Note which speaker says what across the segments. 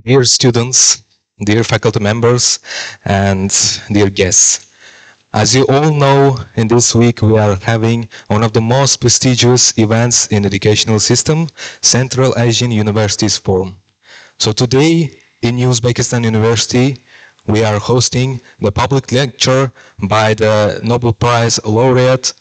Speaker 1: Dear students, dear faculty members, and dear guests, as you all know, in this week we are having one of the most prestigious events in educational system, Central Asian Universities Forum. So today in Uzbekistan University, we are hosting the public lecture by the Nobel Prize laureate,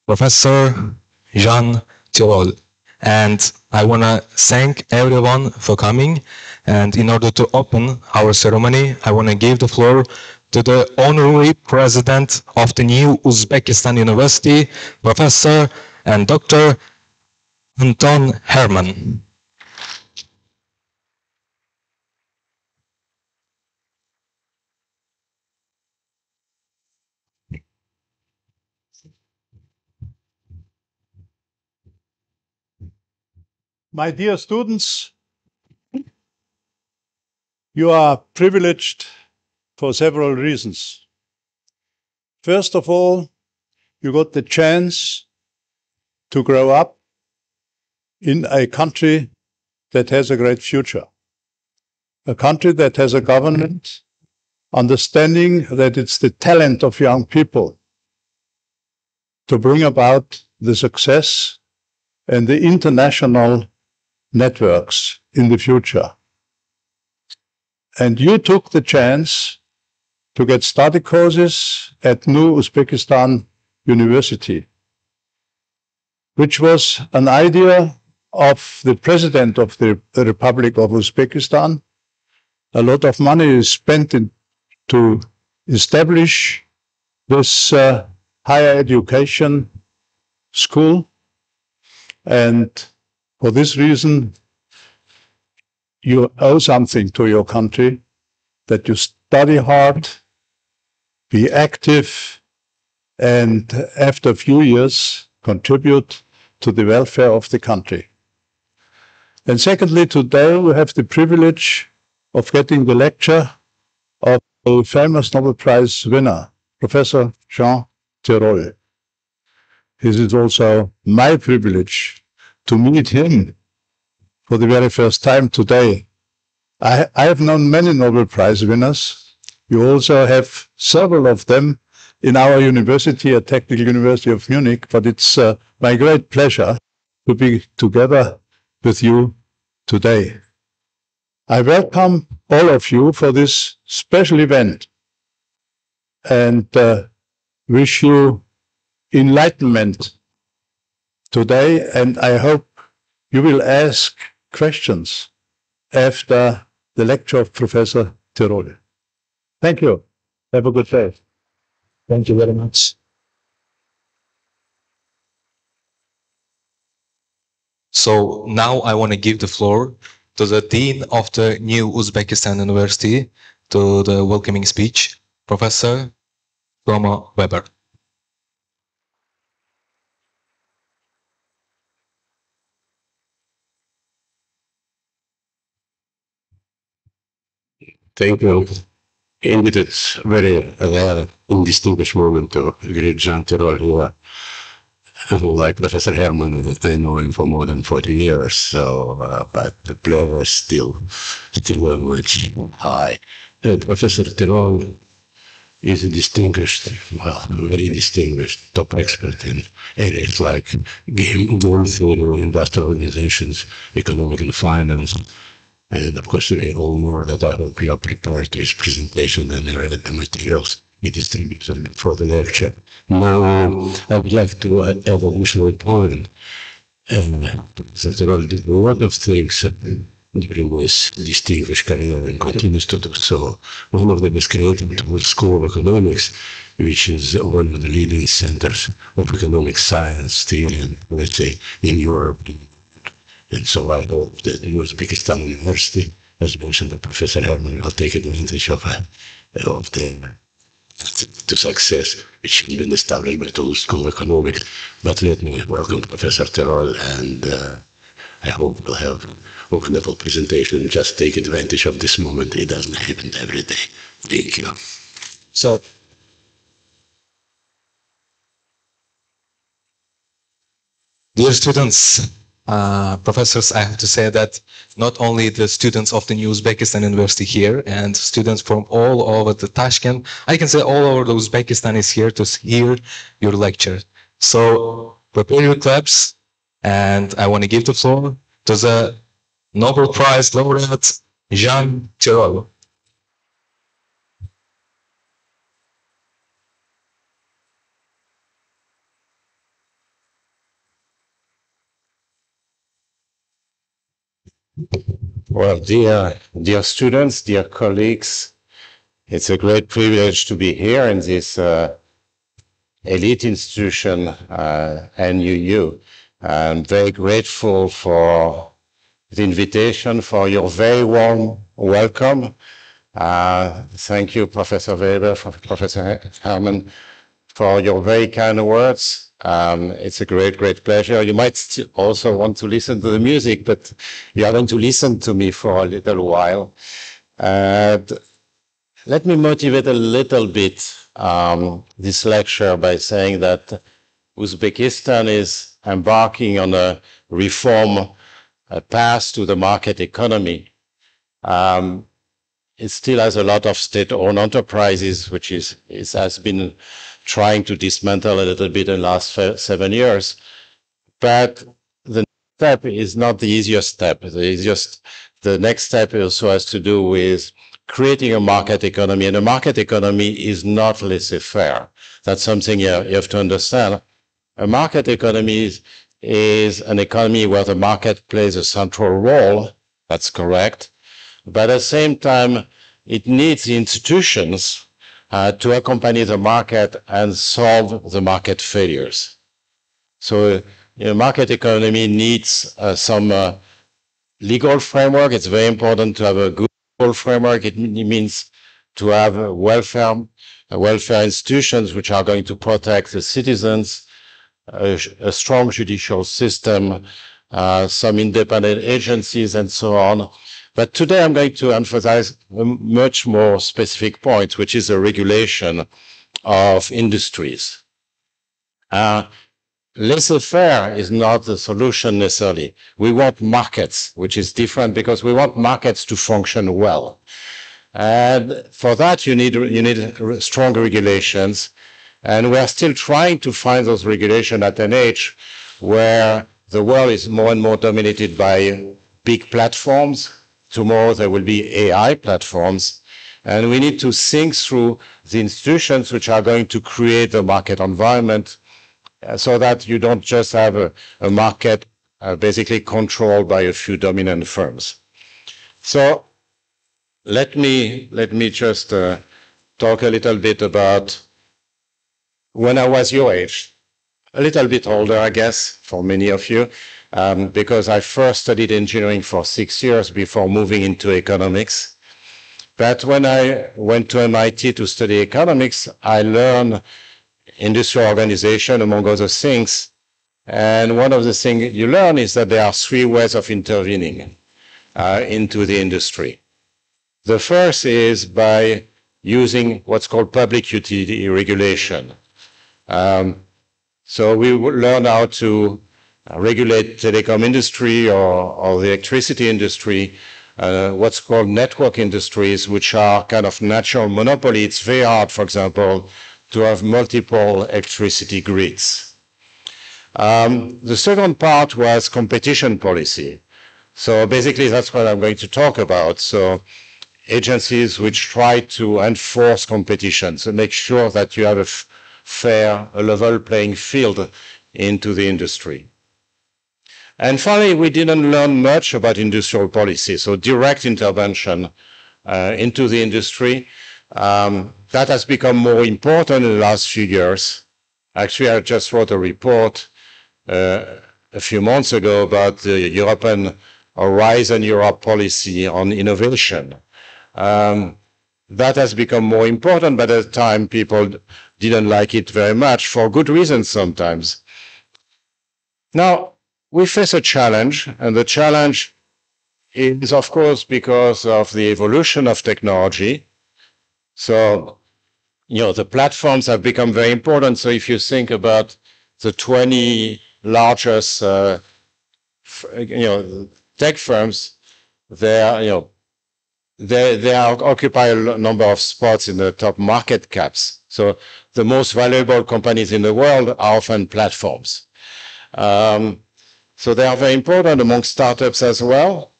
Speaker 1: Professor Jean Tirole. And I want to thank everyone for coming. And in order to open our ceremony, I want to give the floor to the honorary president of the new Uzbekistan University, Professor and Dr. Anton Herman.
Speaker 2: My dear students, you are privileged for several reasons. First of all, you got the chance to grow up in a country that has a great future. A country that has a government understanding that it's the talent of young people to bring about the success and the international networks in the future. And you took the chance to get study courses at New Uzbekistan University, which was an idea of the president of the Republic of Uzbekistan. A lot of money is spent to establish this higher education school. And for this reason, you owe something to your country, that you study hard, be active, and after a few years, contribute to the welfare of the country. And secondly, today we have the privilege of getting the lecture of a famous Nobel Prize winner, Professor Jean Tirole. It is also my privilege to meet him for the very first time today. I have known many Nobel Prize winners. You also have several of them in our university, at Technical University of Munich, but it's my great pleasure to be together with you today. I welcome all of you for this special event and wish you enlightenment today, and I hope you will ask questions after the lecture of Professor Tirole. Thank you. Have a good day.
Speaker 1: Thank you very much. So now I want to give the floor to the Dean of the new Uzbekistan University to the welcoming speech, Professor Tomo Weber.
Speaker 3: Thank you. Indeed, it's very rare and distinguished moment to greet Jean Tirole here. Like Professor Herman, I know him for more than 40 years, so but the pleasure is still very much high. Professor Tirole is a distinguished, well, very distinguished top expert in areas like game theory, industrial organizations, economic and finance. And of course, we all know that I hope you are prepared to his presentation and read the materials he distributed for the lecture. Now, I would like to add an additional point. Professor did a lot of things during his distinguished career and continues to do so. One of them is created the School of Economics, which is one of the leading centers of economic science, theory, let's say, in Europe. And so I hope that the Uzbekistan University, as mentioned by Professor Herman, will take advantage of the to success, which has been established by the School of Economics. But let me welcome Professor Tirol, and I hope we'll have a wonderful presentation. Just take advantage of this moment. It doesn't happen every day. Thank you.
Speaker 1: So, dear students, professors, I have to say that not only the students of the New Uzbekistan University here and students from all over the Tashkent, I can say all over the Uzbekistan is here to hear your lecture. So prepare your claps, and I want to give the floor to the Nobel Prize laureate, Jean Tirole.
Speaker 4: Well, dear students, dear colleagues, it's a great privilege to be here in this elite institution, NUU. I'm very grateful for the invitation, for your very warm welcome. Thank you, Professor Weber, Professor Herman, for your very kind words. It's a great pleasure. You might also want to listen to the music, but you are going to listen to me for a little while. Let me motivate a little bit this lecture by saying that Uzbekistan is embarking on a reform path to the market economy. It still has a lot of state-owned enterprises, which has been trying to dismantle a little bit in the last 7 years. But the step is not the easiest step. The next step also has to do with creating a market economy. And a market economy is not laissez-faire. That's something you have to understand. A market economy is an economy where the market plays a central role. That's correct. But at the same time, it needs the institutions to accompany the market and solve the market failures. So market economy needs some legal framework. It's very important to have a good legal framework. It means to have welfare institutions which are going to protect the citizens, a strong judicial system, some independent agencies, and so on. But today I'm going to emphasize a much more specific point, which is the regulation of industries. Laissez-faire is not the solution necessarily. We want markets, which is different because we want markets to function well. And for that, you need strong regulations. And we are still trying to find those regulations at an age where the world is more and more dominated by big platforms. Tomorrow there will be AI platforms, and we need to think through the institutions which are going to create the market environment so that you don't just have a market basically controlled by a few dominant firms. So let me just talk a little bit about when I was your age, a little bit older, I guess, for many of you. Because I first studied engineering for 6 years before moving into economics. But when I went to MIT to study economics, I learned industrial organization, among other things. And one of the things you learn is that there are 3 ways of intervening into the industry. The first is by using what's called public utility regulation. So we learn how to regulate telecom industry or the electricity industry, what's called network industries, which are kind of natural monopoly. It's very hard, for example, to have multiple electricity grids. The second part was competition policy. So basically that's what I'm going to talk about. So agencies which try to enforce competition, so make sure that you have a fair, a level playing field into the industry. And finally, we didn't learn much about industrial policy, so direct intervention into the industry. That has become more important in the last few years. Actually, I just wrote a report a few months ago about the European Horizon Europe policy on innovation. that has become more important, but at the time people didn't like it very much for good reasons sometimes. Now, we face a challenge, and the challenge is, of course, because of the evolution of technology. So, the platforms have become very important. So if you think about the 20 largest, tech firms, they occupy a number of spots in the top market caps. So the most valuable companies in the world are often platforms. So they are very important among startups as well,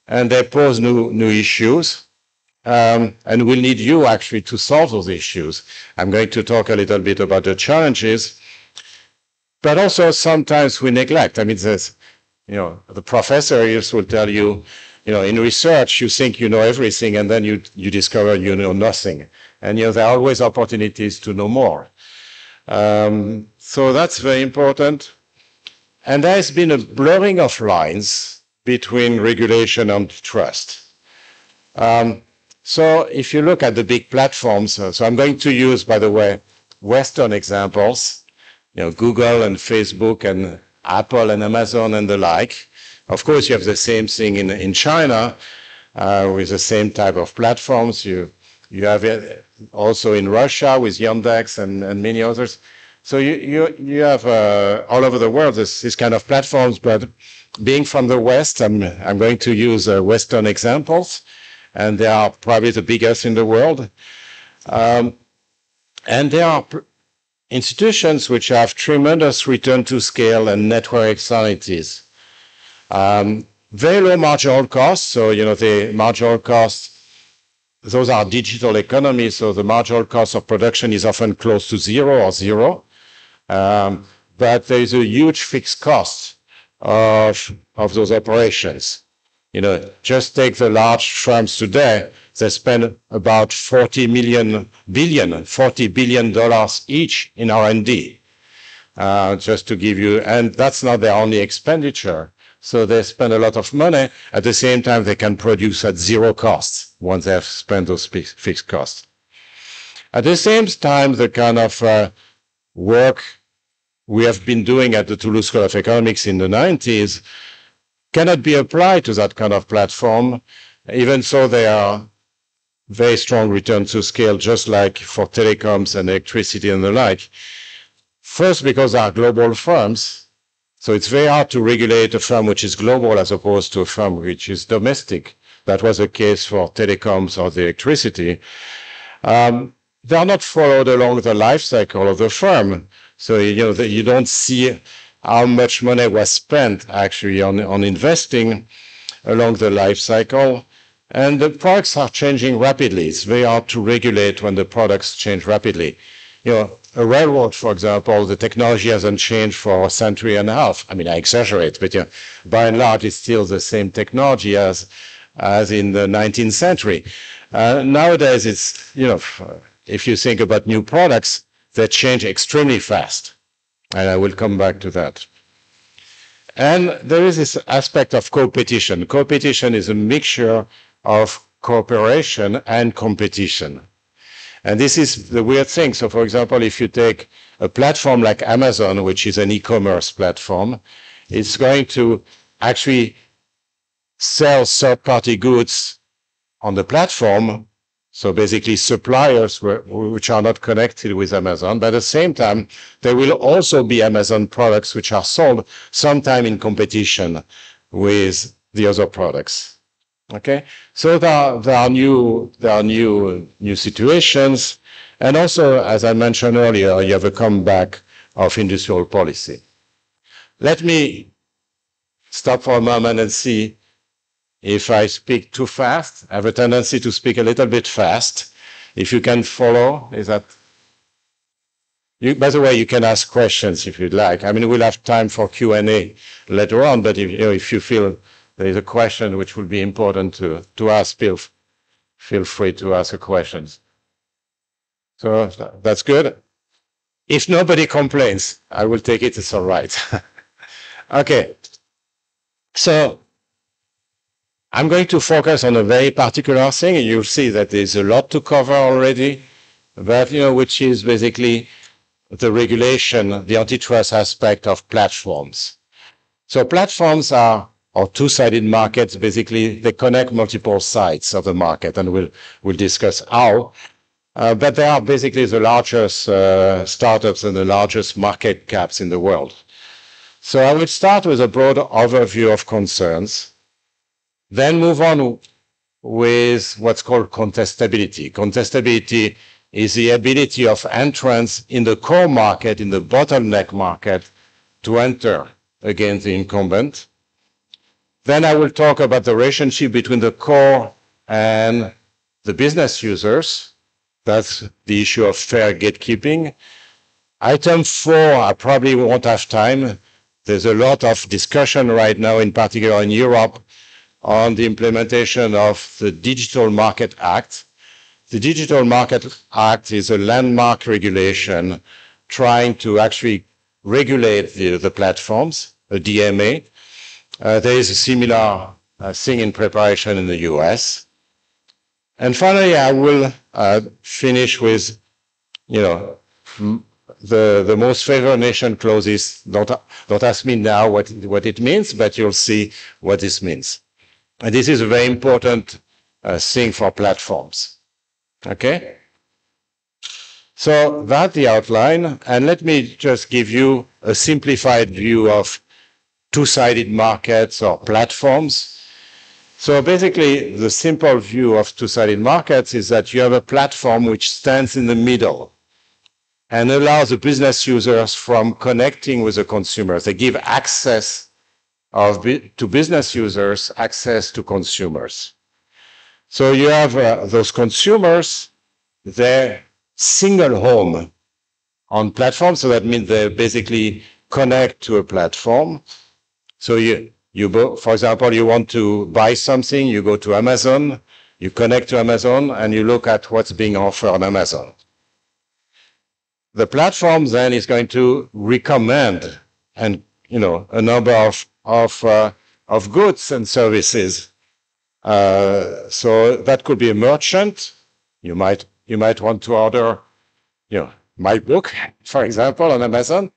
Speaker 4: and they pose new issues. And we'll need you actually to solve those issues. I'm going to talk a little bit about the challenges, but also sometimes we neglect. I mean, there's, the professors will tell you, in research, you think you know everything, and then you discover you know nothing. And, there are always opportunities to know more. So that's very important. And there's been a blurring of lines between regulation and trust. So if you look at the big platforms, so I'm going to use, by the way, Western examples, Google and Facebook and Apple and Amazon and the like. Of course, you have the same thing in China with the same type of platforms. You have it also in Russia with Yandex and many others. So you have all over the world this kind of platforms, but being from the West, I'm going to use Western examples, and they are probably the biggest in the world. And there are institutions which have tremendous return to scale and network externalities. Very low marginal costs, so the marginal costs, those are digital economies, so the marginal cost of production is often close to zero or zero. But there is a huge fixed cost of those operations. Just take the large firms today, they spend about $40 billion each in R&D. Just to give you, and that's not their only expenditure. So they spend a lot of money. At the same time, they can produce at zero cost once they have spent those fixed costs. At the same time, the kind of work we have been doing at the Toulouse School of Economics in the 90s cannot be applied to that kind of platform, even so they are very strong return to scale, just like for telecoms and electricity and the like. First, because they are global firms, so it's very hard to regulate a firm which is global as opposed to a firm which is domestic. That was the case for telecoms or the electricity. They are not followed along the life cycle of the firm. So, you don't see how much money was spent actually on investing along the life cycle. And the products are changing rapidly. It's very hard to regulate when the products change rapidly. A railroad, for example, the technology hasn't changed for a century and a half. I mean, I exaggerate, but by and large, it's still the same technology as in the 19th century. Nowadays, it's, if you think about new products, they change extremely fast. And I will come back to that. And there is this aspect of competition. Competition is a mixture of cooperation and competition. And this is the weird thing. So, for example, if you take a platform like Amazon, which is an e-commerce platform, it's going to actually sell third-party goods on the platform. So basically suppliers which are not connected with Amazon, but at the same time, there will also be Amazon products which are sold sometime in competition with the other products. Okay, so there are new situations, and also, as I mentioned earlier, you have a comeback of industrial policy. Let me stop for a moment and see if I speak too fast. I have a tendency to speak a little bit fast. If you can follow, is that? By the way, you can ask questions if you'd like. I mean, we'll have time for Q&A later on, but if you feel there is a question which would be important to ask, feel free to ask a question. So that's good. If nobody complains, I will take it as all right. Okay. So I'm going to focus on a very particular thing, and you'll see that there's a lot to cover already, but which is basically the regulation, the antitrust aspect of platforms. So platforms are two-sided markets. Basically, they connect multiple sides of the market, and we'll discuss how. But they are basically the largest startups and the largest market caps in the world. So I will start with a broad overview of concerns, then move on with what's called contestability. Contestability is the ability of entrants in the core market, in the bottleneck market, to enter against the incumbent. Then I will talk about the relationship between the core and the business users. That's the issue of fair gatekeeping. Item 4, I probably won't have time. There's a lot of discussion right now, in particular in Europe, on the implementation of the Digital Market Act. The Digital Market Act is a landmark regulation trying to actually regulate the platforms, a DMA. There is a similar thing in preparation in the US. And finally, I will finish with, the most favored nation clauses. Don't ask me now what it means, but you'll see what this means. And this is a very important thing for platforms. Okay? So that's the outline. And let me just give you a simplified view of two-sided markets or platforms. So basically, the simple view of two-sided markets is that you have a platform which stands in the middle and allows the business users from connecting with the consumers. They give access to business users, access to consumers. So you have those consumers, their single home on platforms. So that means they basically connect to a platform. So for example, you want to buy something, you go to Amazon, you connect to Amazon, and you look at what's being offered on Amazon. The platform then is going to recommend a number of goods and services. So that could be a merchant. You might want to order, my book, for example, on Amazon,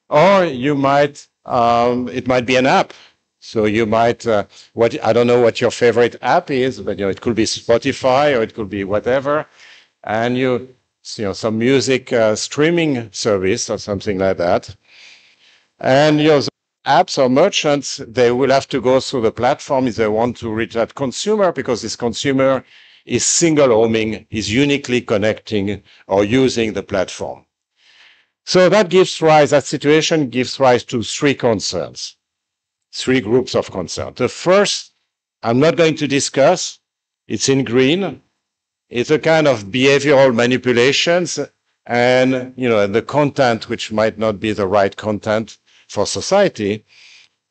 Speaker 4: or you might it might be an app. So you might I don't know what your favorite app is, but it could be Spotify or it could be whatever, and some music streaming service or something like that. And apps or merchants, they will have to go through the platform if they want to reach that consumer, because this consumer is single homing, is uniquely connecting or using the platform. So that situation gives rise to three concerns, three groups of concern. The first, I'm not going to discuss, it's in green. It's a kind of behavioral manipulations and, the content which might not be the right content for society.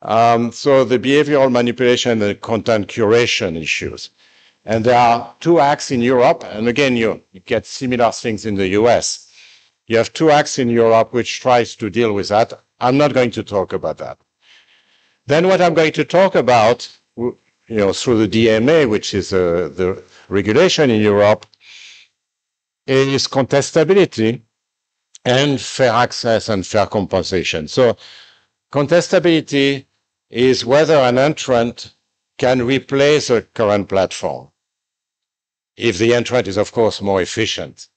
Speaker 4: So the behavioral manipulation and content curation issues. And there are two acts in Europe, and again, you get similar things in the US. You have two acts in Europe which tries to deal with that. I'm not going to talk about that. Then what I'm going to talk about, through the DMA, which is the regulation in Europe, is contestability and fair access and fair compensation. So contestability is whether an entrant can replace a current platform, if the entrant is, of course, more efficient.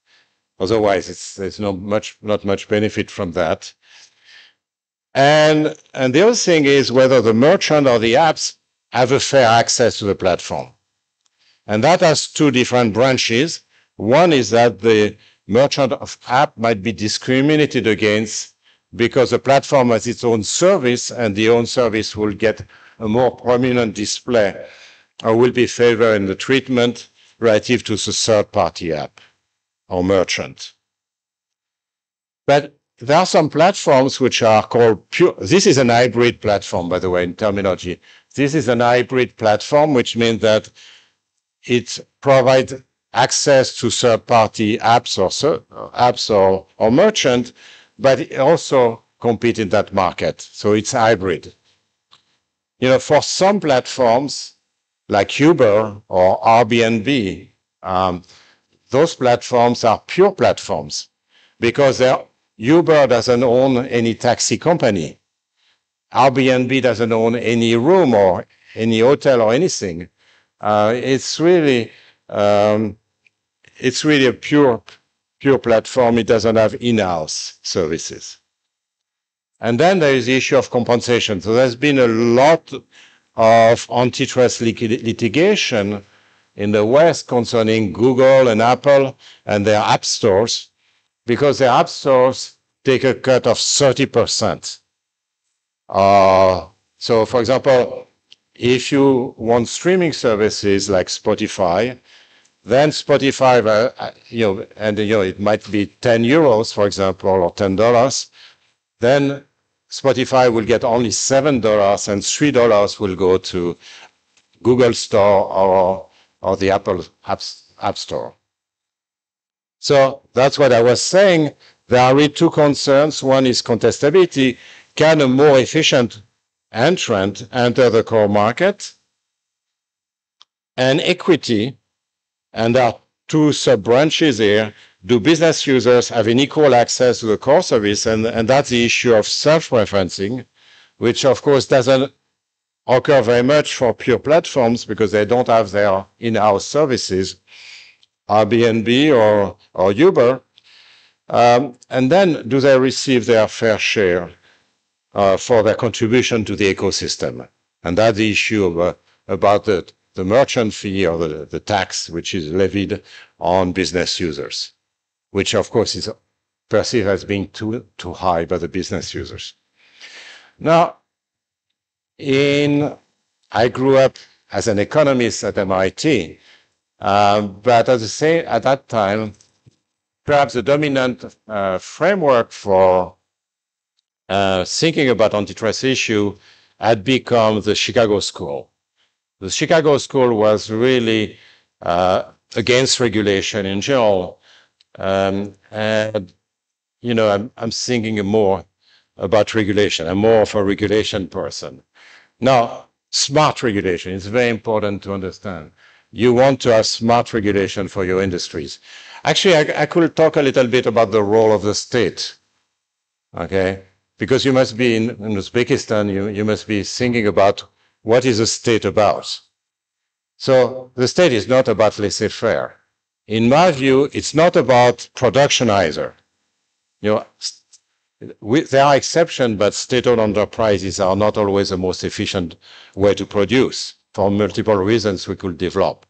Speaker 4: Otherwise, there's not much benefit from that. And the other thing is whether the merchant or the apps have a fair access to the platform. And that has two different branches. One is that the merchant of app might be discriminated against because the platform has its own service, and the own service will get a more prominent display or will be favored in the treatment relative to the third-party app or merchant. But there are some platforms which are called pure. This is an hybrid platform, by the way, in terminology. This is an hybrid platform, which means that it provides access to third-party apps or merchant, but it also compete in that market. So it's hybrid. For some platforms, like Uber or Airbnb, those platforms are pure platforms because Uber doesn't own any taxi company. Airbnb doesn't own any room or any hotel or anything. It's really a pure platform. It doesn't have in-house services. And then there is the issue of compensation. So there's been a lot of antitrust litigation in the West concerning Google and Apple and their app stores, because their app stores take a cut of 30%. So, for example, if you want streaming services like Spotify, then Spotify, it might be 10 euros, for example, or $10. Then Spotify will get only $7 and $3 will go to Google Store or the Apple App Store. So that's what I was saying. There are really two concerns. One is contestability. Can a more efficient entrant enter the core market? And equity, and there are two sub-branches here. Do business users have an equal access to the core service? And that's the issue of self-referencing, which of course doesn't occur very much for pure platforms because they don't have their in-house services, Airbnb or Uber. And then do they receive their fair share for their contribution to the ecosystem? And that's the issue about the merchant fee or the tax which is levied on business users, which of course is perceived as being too high by the business users. Now, I grew up as an economist at MIT, but at that time, perhaps the dominant framework for thinking about antitrust issue had become the Chicago School. The Chicago School was really against regulation in general, and I'm thinking more about regulation. I'm more of a regulation person. Now, smart regulation is very important to understand. You want to have smart regulation for your industries. Actually, I could talk a little bit about the role of the state, okay? Because you must be in Uzbekistan, you must be thinking about what is the state about. So the state is not about laissez-faire. In my view, it's not about production either. There are exceptions, but state-owned enterprises are not always the most efficient way to produce for multiple reasons we could develop.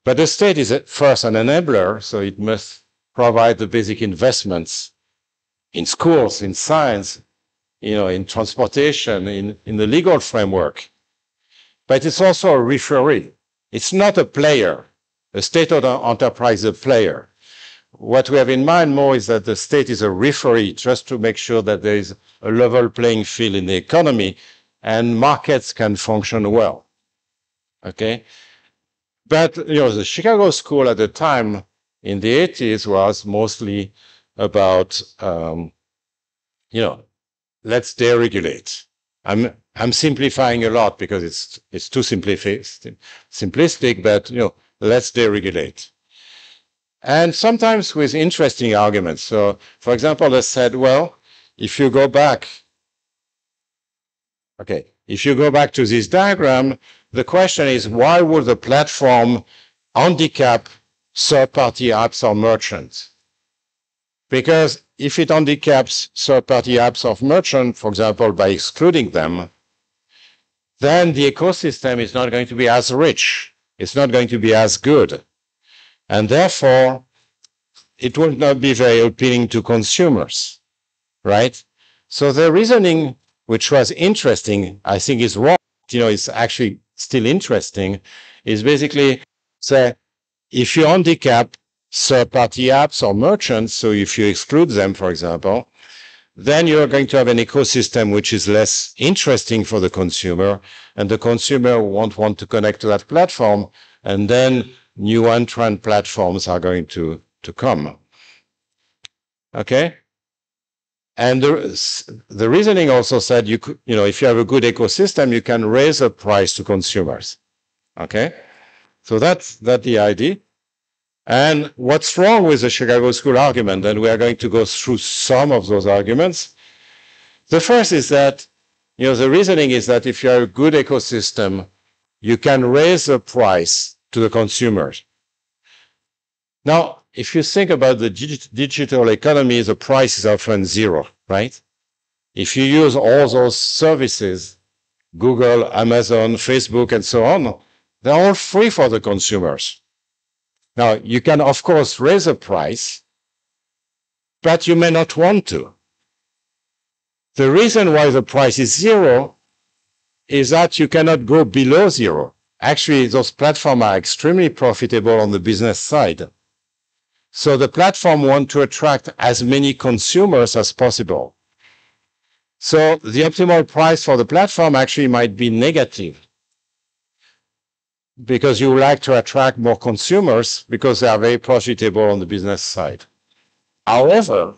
Speaker 4: But the state is first an enabler, so it must provide the basic investments in schools, in science, in transportation, in the legal framework. But it's also a referee. It's not a player. A state-owned enterprise is a player. What we have in mind more is that the state is a referee just to make sure that there is a level playing field in the economy and markets can function well. Okay? But, the Chicago School at the time in the 80s was mostly about, let's deregulate. I'm simplifying a lot because it's too simplistic, but, let's deregulate. And sometimes with interesting arguments. So, for example, they said, well, if you go back to this diagram, the question is, why would the platform handicap third-party apps or merchants? Because if it handicaps third-party apps or merchants, for example, by excluding them, then the ecosystem is not going to be as rich. It's not going to be as good. And therefore, it will not be very appealing to consumers, right? So the reasoning, which was interesting, I think is wrong, it's actually still interesting, is basically say, if you handicap third-party apps or merchants, so if you exclude them, for example, then you're going to have an ecosystem which is less interesting for the consumer, and the consumer won't want to connect to that platform, and then new entrant platforms are going to come. Okay? And the reasoning also said if you have a good ecosystem, you can raise the price to consumers. Okay? So that's the idea. And what's wrong with the Chicago School argument, and we are going to go through some of those arguments. The first is that, the reasoning is that if you have a good ecosystem, you can raise the price to the consumers. Now, if you think about the digital economy, the price is often zero, right? If you use all those services, Google, Amazon, Facebook, and so on, they're all free for the consumers. Now, you can, of course, raise the price, but you may not want to. The reason why the price is zero is that you cannot go below zero. Actually, those platforms are extremely profitable on the business side. So the platform wants to attract as many consumers as possible. So the optimal price for the platform actually might be negative, because you would like to attract more consumers because they are very profitable on the business side. However,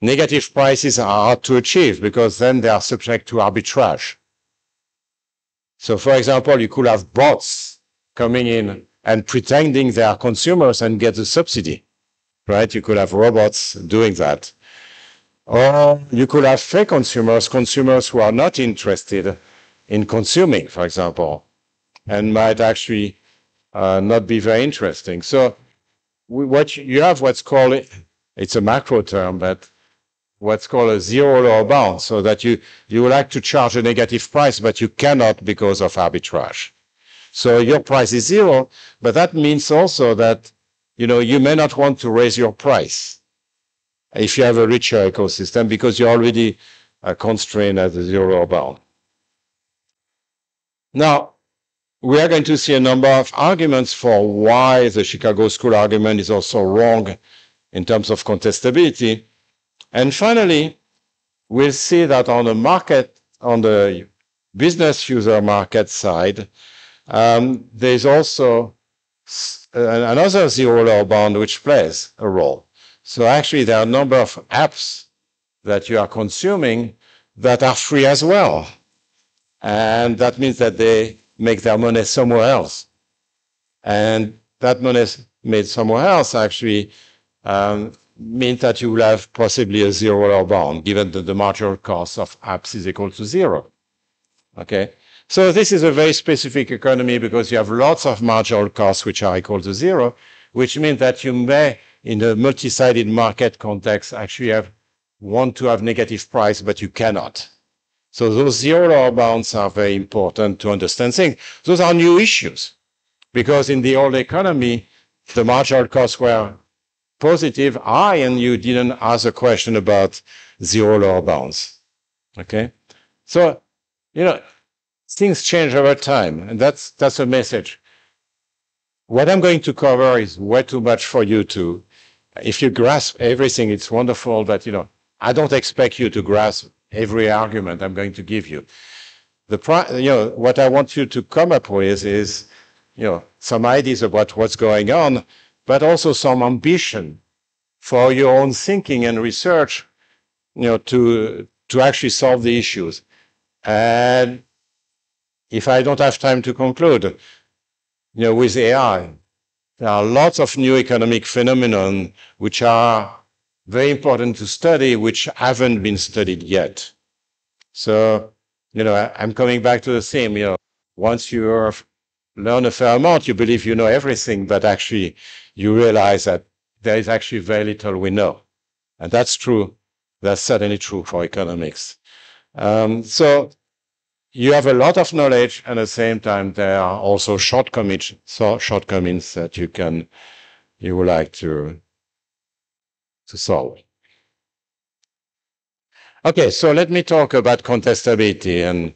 Speaker 4: negative prices are hard to achieve because then they are subject to arbitrage. So for example, you could have bots coming in and pretending they are consumers and get a subsidy, right? You could have robots doing that. Or you could have fake consumers who are not interested in consuming, for example, and might actually not be very interesting. So what you have what's called, it's a macro term, but what's called a zero lower bound, so that you would like to charge a negative price, but you cannot because of arbitrage. So your price is zero, but that means also that you may not want to raise your price if you have a richer ecosystem because you're already constrained at the zero lower bound. Now, we are going to see a number of arguments for why the Chicago School argument is also wrong in terms of contestability. And finally, we'll see that on the business user market side, there's also another zero lower bound which plays a role. So actually, there are a number of apps that you are consuming that are free as well. And that means that they make their money somewhere else. And that money made somewhere else actually means that you will have possibly a zero lower bound, given that the marginal cost of apps is equal to zero. Okay? So this is a very specific economy because you have lots of marginal costs which are equal to zero, which means that you may, in a multi-sided market context, actually want to have negative price, but you cannot. So those zero lower bounds are very important to understand things. Those are new issues because in the old economy, the marginal costs were positive, high, and you didn't ask a question about zero lower bounds. Okay? So, things change over time, and that's a message. What I'm going to cover is way too much for you to, if you grasp everything, it's wonderful, but, I don't expect you to grasp every argument I'm going to give you. What I want you to come up with is, some ideas about what's going on, but also some ambition for your own thinking and research, to actually solve the issues. And if I don't have time to conclude, with AI, there are lots of new economic phenomena which are very important to study, which haven't been studied yet. So, I'm coming back to the theme, once you learn a fair amount, you believe you know everything, but actually you realize that there is actually very little we know. And that's true. That's certainly true for economics. So you have a lot of knowledge, and at the same time, there are also shortcomings that you would like to solve. Okay, so let me talk about contestability. And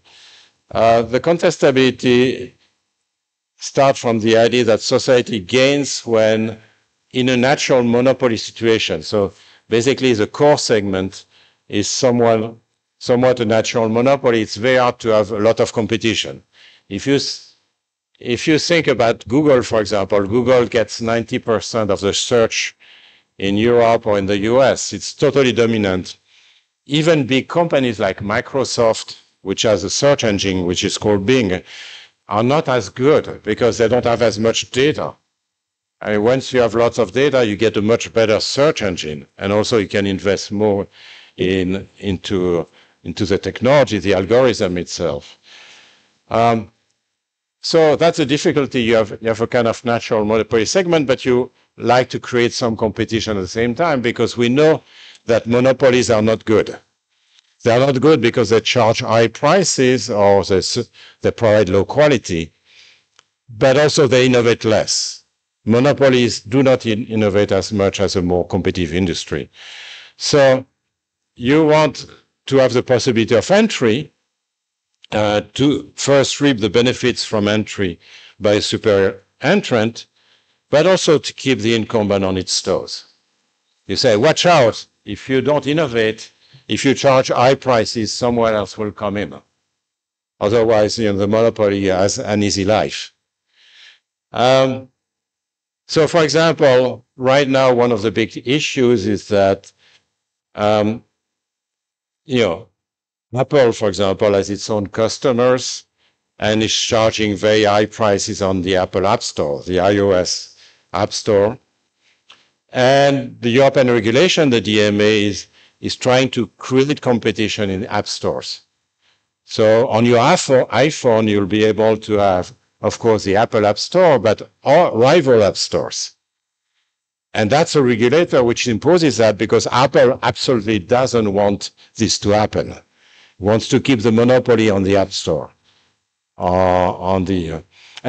Speaker 4: the contestability starts from the idea that society gains when in a natural monopoly situation. So basically, the core segment is somewhat a natural monopoly. It's very hard to have a lot of competition. If you think about Google, for example, Google gets 90% of the search in Europe or in the US. It's totally dominant. Even big companies like Microsoft, which has a search engine which is called Bing, are not as good because they don't have as much data. And once you have lots of data, you get a much better search engine, and also you can invest more into the technology, the algorithm itself. So that's a difficulty. You have a kind of natural monopoly segment, but you like to create some competition at the same time, because we know that monopolies are not good. They are not good because they charge high prices or they provide low quality, but also they innovate less. Monopolies do not innovate as much as a more competitive industry. So you want to have the possibility of entry, to first reap the benefits from entry by a superior entrant, but also to keep the incumbent on its toes. You say, watch out, if you don't innovate, if you charge high prices, someone else will come in. Otherwise, the monopoly has an easy life. So, for example, right now, one of the big issues is that, Apple, for example, has its own customers and is charging very high prices on the Apple App Store, the iOS App Store. And the European regulation, the DMA, is trying to create competition in app stores. So on your iPhone, you'll be able to have, of course, the Apple App Store, but all rival app stores. And that's a regulator which imposes that because Apple absolutely doesn't want this to happen. It wants to keep the monopoly on the App Store. And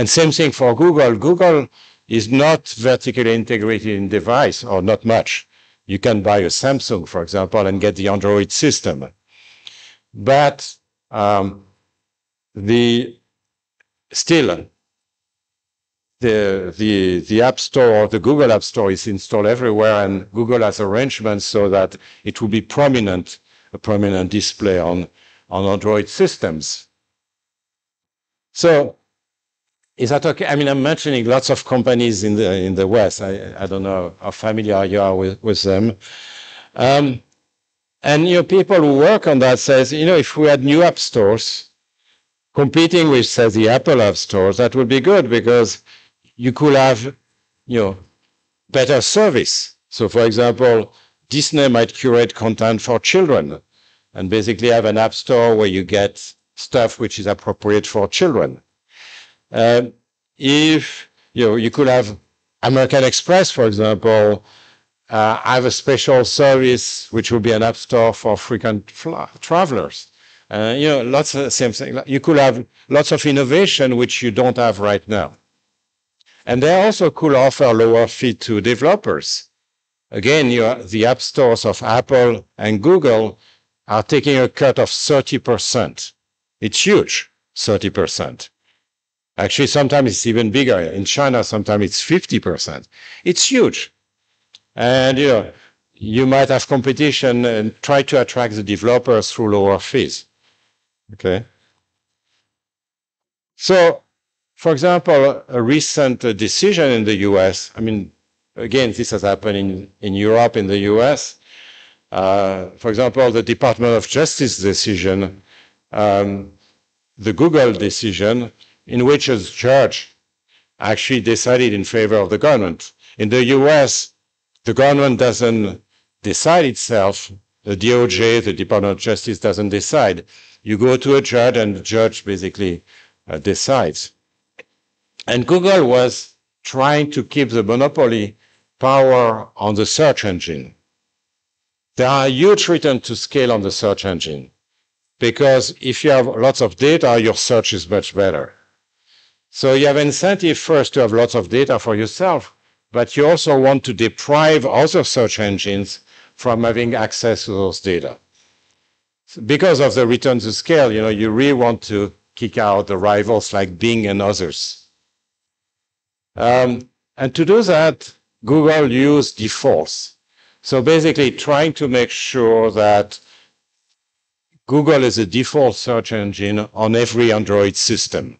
Speaker 4: same thing for Google. Google is not vertically integrated in device, or not much. You can buy a Samsung, for example, and get the Android system. But the App Store, or the Google App Store, is installed everywhere, and Google has arrangements so that it will be a prominent display on Android systems. So, is that okay? I mean, I'm mentioning lots of companies in the West. I don't know how familiar you are with them. And people who work on that says, if we had new app stores competing with, say, the Apple App Stores, that would be good because you could have, better service. So, for example, Disney might curate content for children and basically have an app store where you get stuff which is appropriate for children. If you could have American Express, for example, have a special service which will be an app store for frequent travelers. Lots of the same thing. You could have lots of innovation which you don't have right now. And they also could offer lower fee to developers. Again, the app stores of Apple and Google are taking a cut of 30%. It's huge, 30%. Actually, sometimes it's even bigger. In China, sometimes it's 50%. It's huge. And, you might have competition and try to attract the developers through lower fees. Okay. So, for example, a recent decision in the US, I mean, again, this has happened in Europe, in the US. For example, the Department of Justice decision, the Google decision, in which a judge actually decided in favor of the government. In the US, the government doesn't decide itself. The DOJ, the Department of Justice, doesn't decide. You go to a judge, and the judge basically decides. And Google was trying to keep the monopoly power on the search engine. There are huge returns to scale on the search engine, because if you have lots of data, your search is much better. So you have incentive first to have lots of data for yourself, but you also want to deprive other search engines from having access to those data. Because of the return to scale, you really want to kick out the rivals like Bing and others. And to do that, Google used defaults. So basically trying to make sure that Google is a default search engine on every Android system.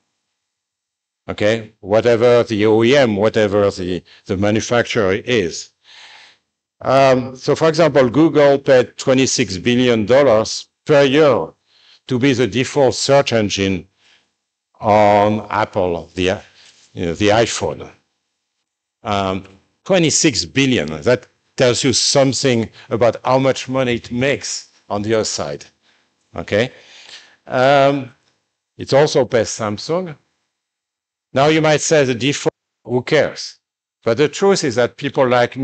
Speaker 4: Okay, whatever the OEM, whatever the manufacturer is. So for example, Google paid $26 billion per year to be the default search engine on Apple, the iPhone. 26 billion. That tells you something about how much money it makes on the other side. Okay? It also pays Samsung. Now you might say the default, who cares? But the truth is that people like me,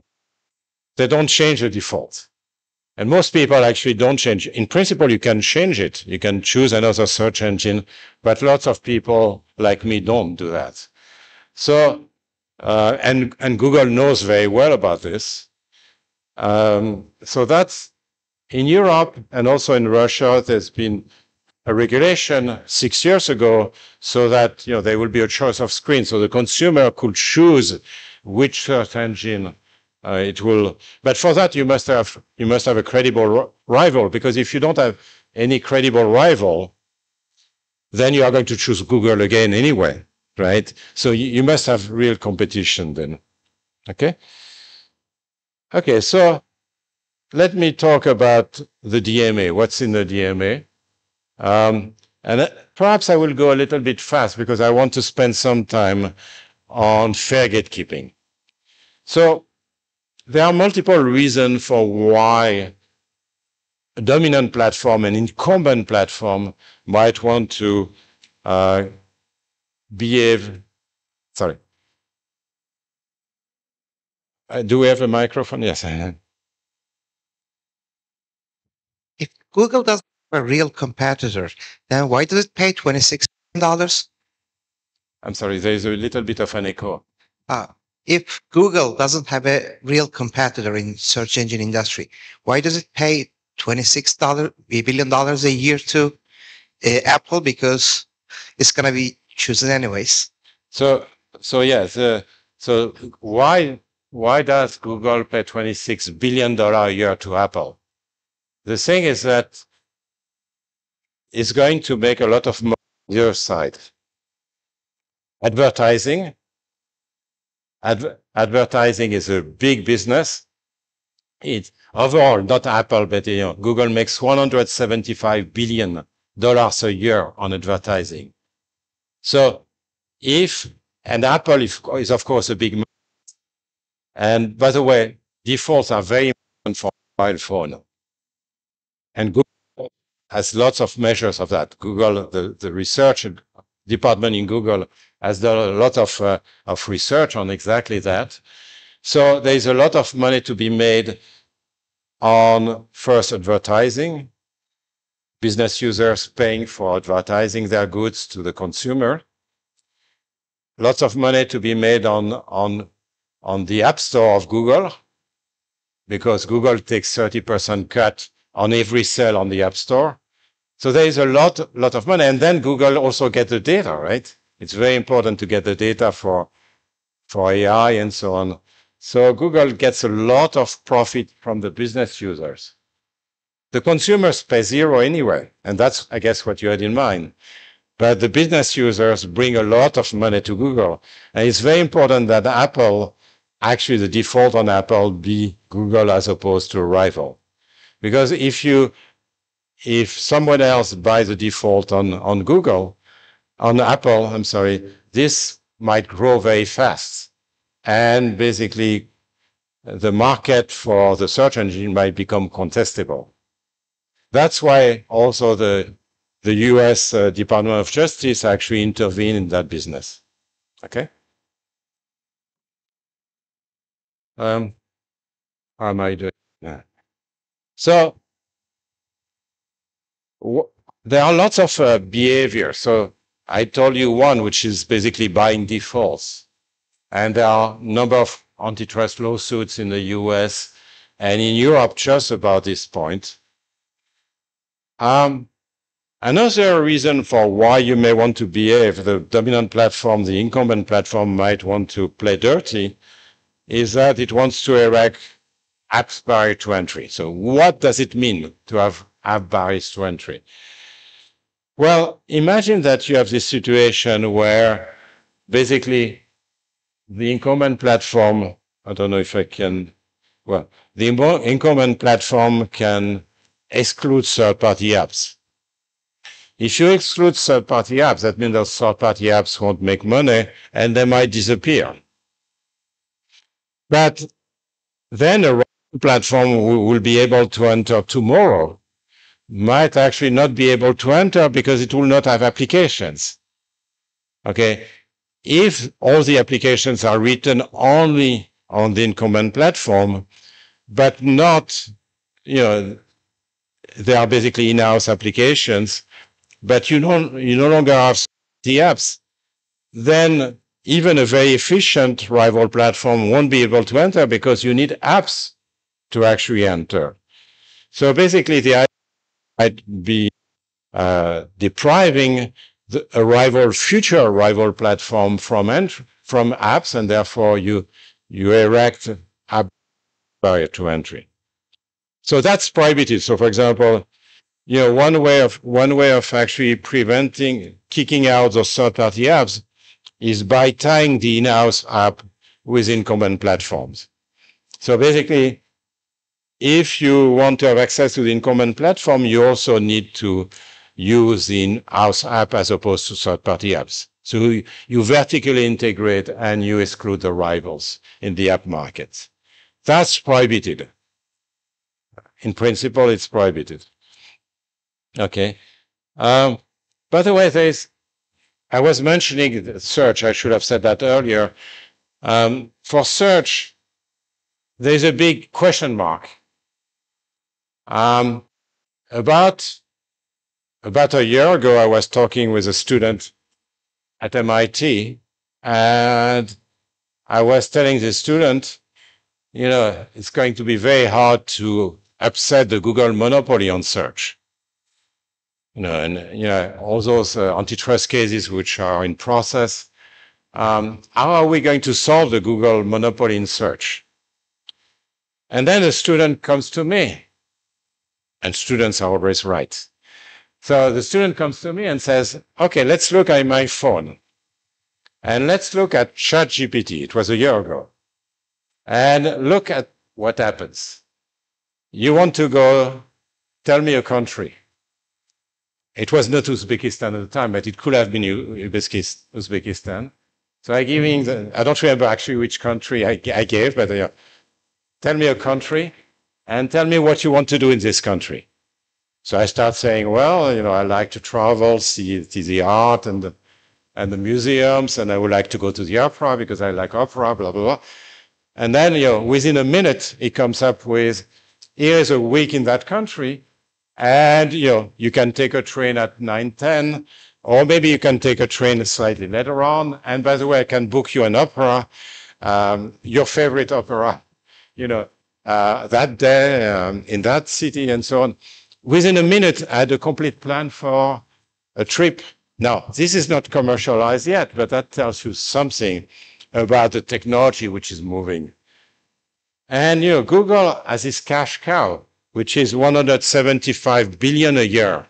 Speaker 4: they don't change the default. And most people actually don't change. In principle, you can change it. You can choose another search engine, but lots of people like me don't do that. So, and Google knows very well about this. So that's in Europe and also in Russia, there's been a regulation 6 years ago so that there will be a choice of screen. So the consumer could choose which search engine it will. But for that, you must have a credible rival, because if you don't have any credible rival, then you are going to choose Google again anyway, right? So you must have real competition then. Okay? Okay, so let me talk about the DMA. What's in the DMA? And perhaps I will go a little bit fast because I want to spend some time on fair gatekeeping. So there are multiple reasons for why a dominant platform, an incumbent platform, might want to behave. Sorry. Do we have a microphone? Yes.
Speaker 5: If Google doesn't have a real competitor, then why does it pay $26 million?
Speaker 4: I'm sorry, there's a little bit of an echo.
Speaker 5: If Google doesn't have a real competitor in search engine industry, why does it pay $26 billion a year to Apple? Because it's going to be chosen anyways.
Speaker 4: So yes. So why does Google pay $26 billion a year to Apple? The thing is that it's going to make a lot of money on your side. Advertising. Advertising is a big business. It's overall, not Apple, but Google makes $175 billion a year on advertising. So and Apple is of course a big. And by the way, defaults are very important for mobile phone. And Google has lots of measures of that. Google, the research department in Google has done a lot of research on exactly that. So there's a lot of money to be made on first advertising, business users paying for advertising their goods to the consumer. Lots of money to be made on the App Store of Google, because Google takes 30% cut on every sale on the App Store. So there is a lot of money. And then Google also gets the data, right? It's very important to get the data for AI and so on. So Google gets a lot of profit from the business users. The consumers pay zero anyway, and that's, I guess, what you had in mind. But the business users bring a lot of money to Google. And it's very important that Apple, actually the default on Apple, be Google as opposed to a rival. Because if someone else buys the default on Apple, I'm sorry, this might grow very fast. And basically, the market for the search engine might become contestable. That's why also the US Department of Justice actually intervened in that business. Okay? How am I doing? Yeah. So there are lots of behavior. So I told you one, which is basically buying defaults. And there are a number of antitrust lawsuits in the US and in Europe just about this point. Another reason for why you may want to behave, the dominant platform, the incumbent platform might want to play dirty, is that it wants to erect apps barrier to entry. So what does it mean to have app barriers to entry? Well, imagine that you have this situation where basically the incumbent platform, I don't know if I can, well, the incumbent platform can exclude third-party apps. If you exclude third-party apps, that means those third-party apps won't make money and they might disappear. But then a platform will be able to enter tomorrow might actually not be able to enter because it will not have applications. Okay, if all the applications are written only on the incumbent platform, but not, they are basically in-house applications, but you no longer have the apps, then even a very efficient rival platform won't be able to enter because you need apps to actually enter. So basically, the idea might be depriving a future rival platform from apps, and therefore you erect a barrier to entry. So that's prohibited. So, for example, one way of actually kicking out those third-party apps is by tying the in-house app with incumbent platforms. So basically, if you want to have access to the incumbent platform, you also need to use the in-house app as opposed to third-party apps. So you vertically integrate and you exclude the rivals in the app market. That's prohibited. In principle, it's prohibited. Okay. By the way, I was mentioning search. I should have said that earlier. For search, there's a big question mark. About a year ago, I was talking with a student at MIT, and I was telling the student, it's going to be very hard to upset the Google monopoly on search. All those antitrust cases which are in process. How are we going to solve the Google monopoly in search? And then a student comes to me, and students are always right. So the student comes to me and says, okay, let's look at my phone. And let's look at ChatGPT. It was a year ago. And look at what happens. You want to go, tell me a country. It was not Uzbekistan at the time, but it could have been Uzbekistan. So I give him, I don't remember actually which country I gave, but tell me a country and tell me what you want to do in this country. So I start saying, well, I like to travel, see the art and the museums, and I would like to go to the opera because I like opera, blah, blah, blah. And then, within a minute, he comes up with, here's a week in that country, and, you can take a train at 9:10, or maybe you can take a train slightly later on. And by the way, I can book you an opera, your favorite opera, that day in that city and so on. Within a minute, I had a complete plan for a trip. Now, this is not commercialized yet, but that tells you something about the technology which is moving. And, Google has this cash cow, which is 175 billion a year.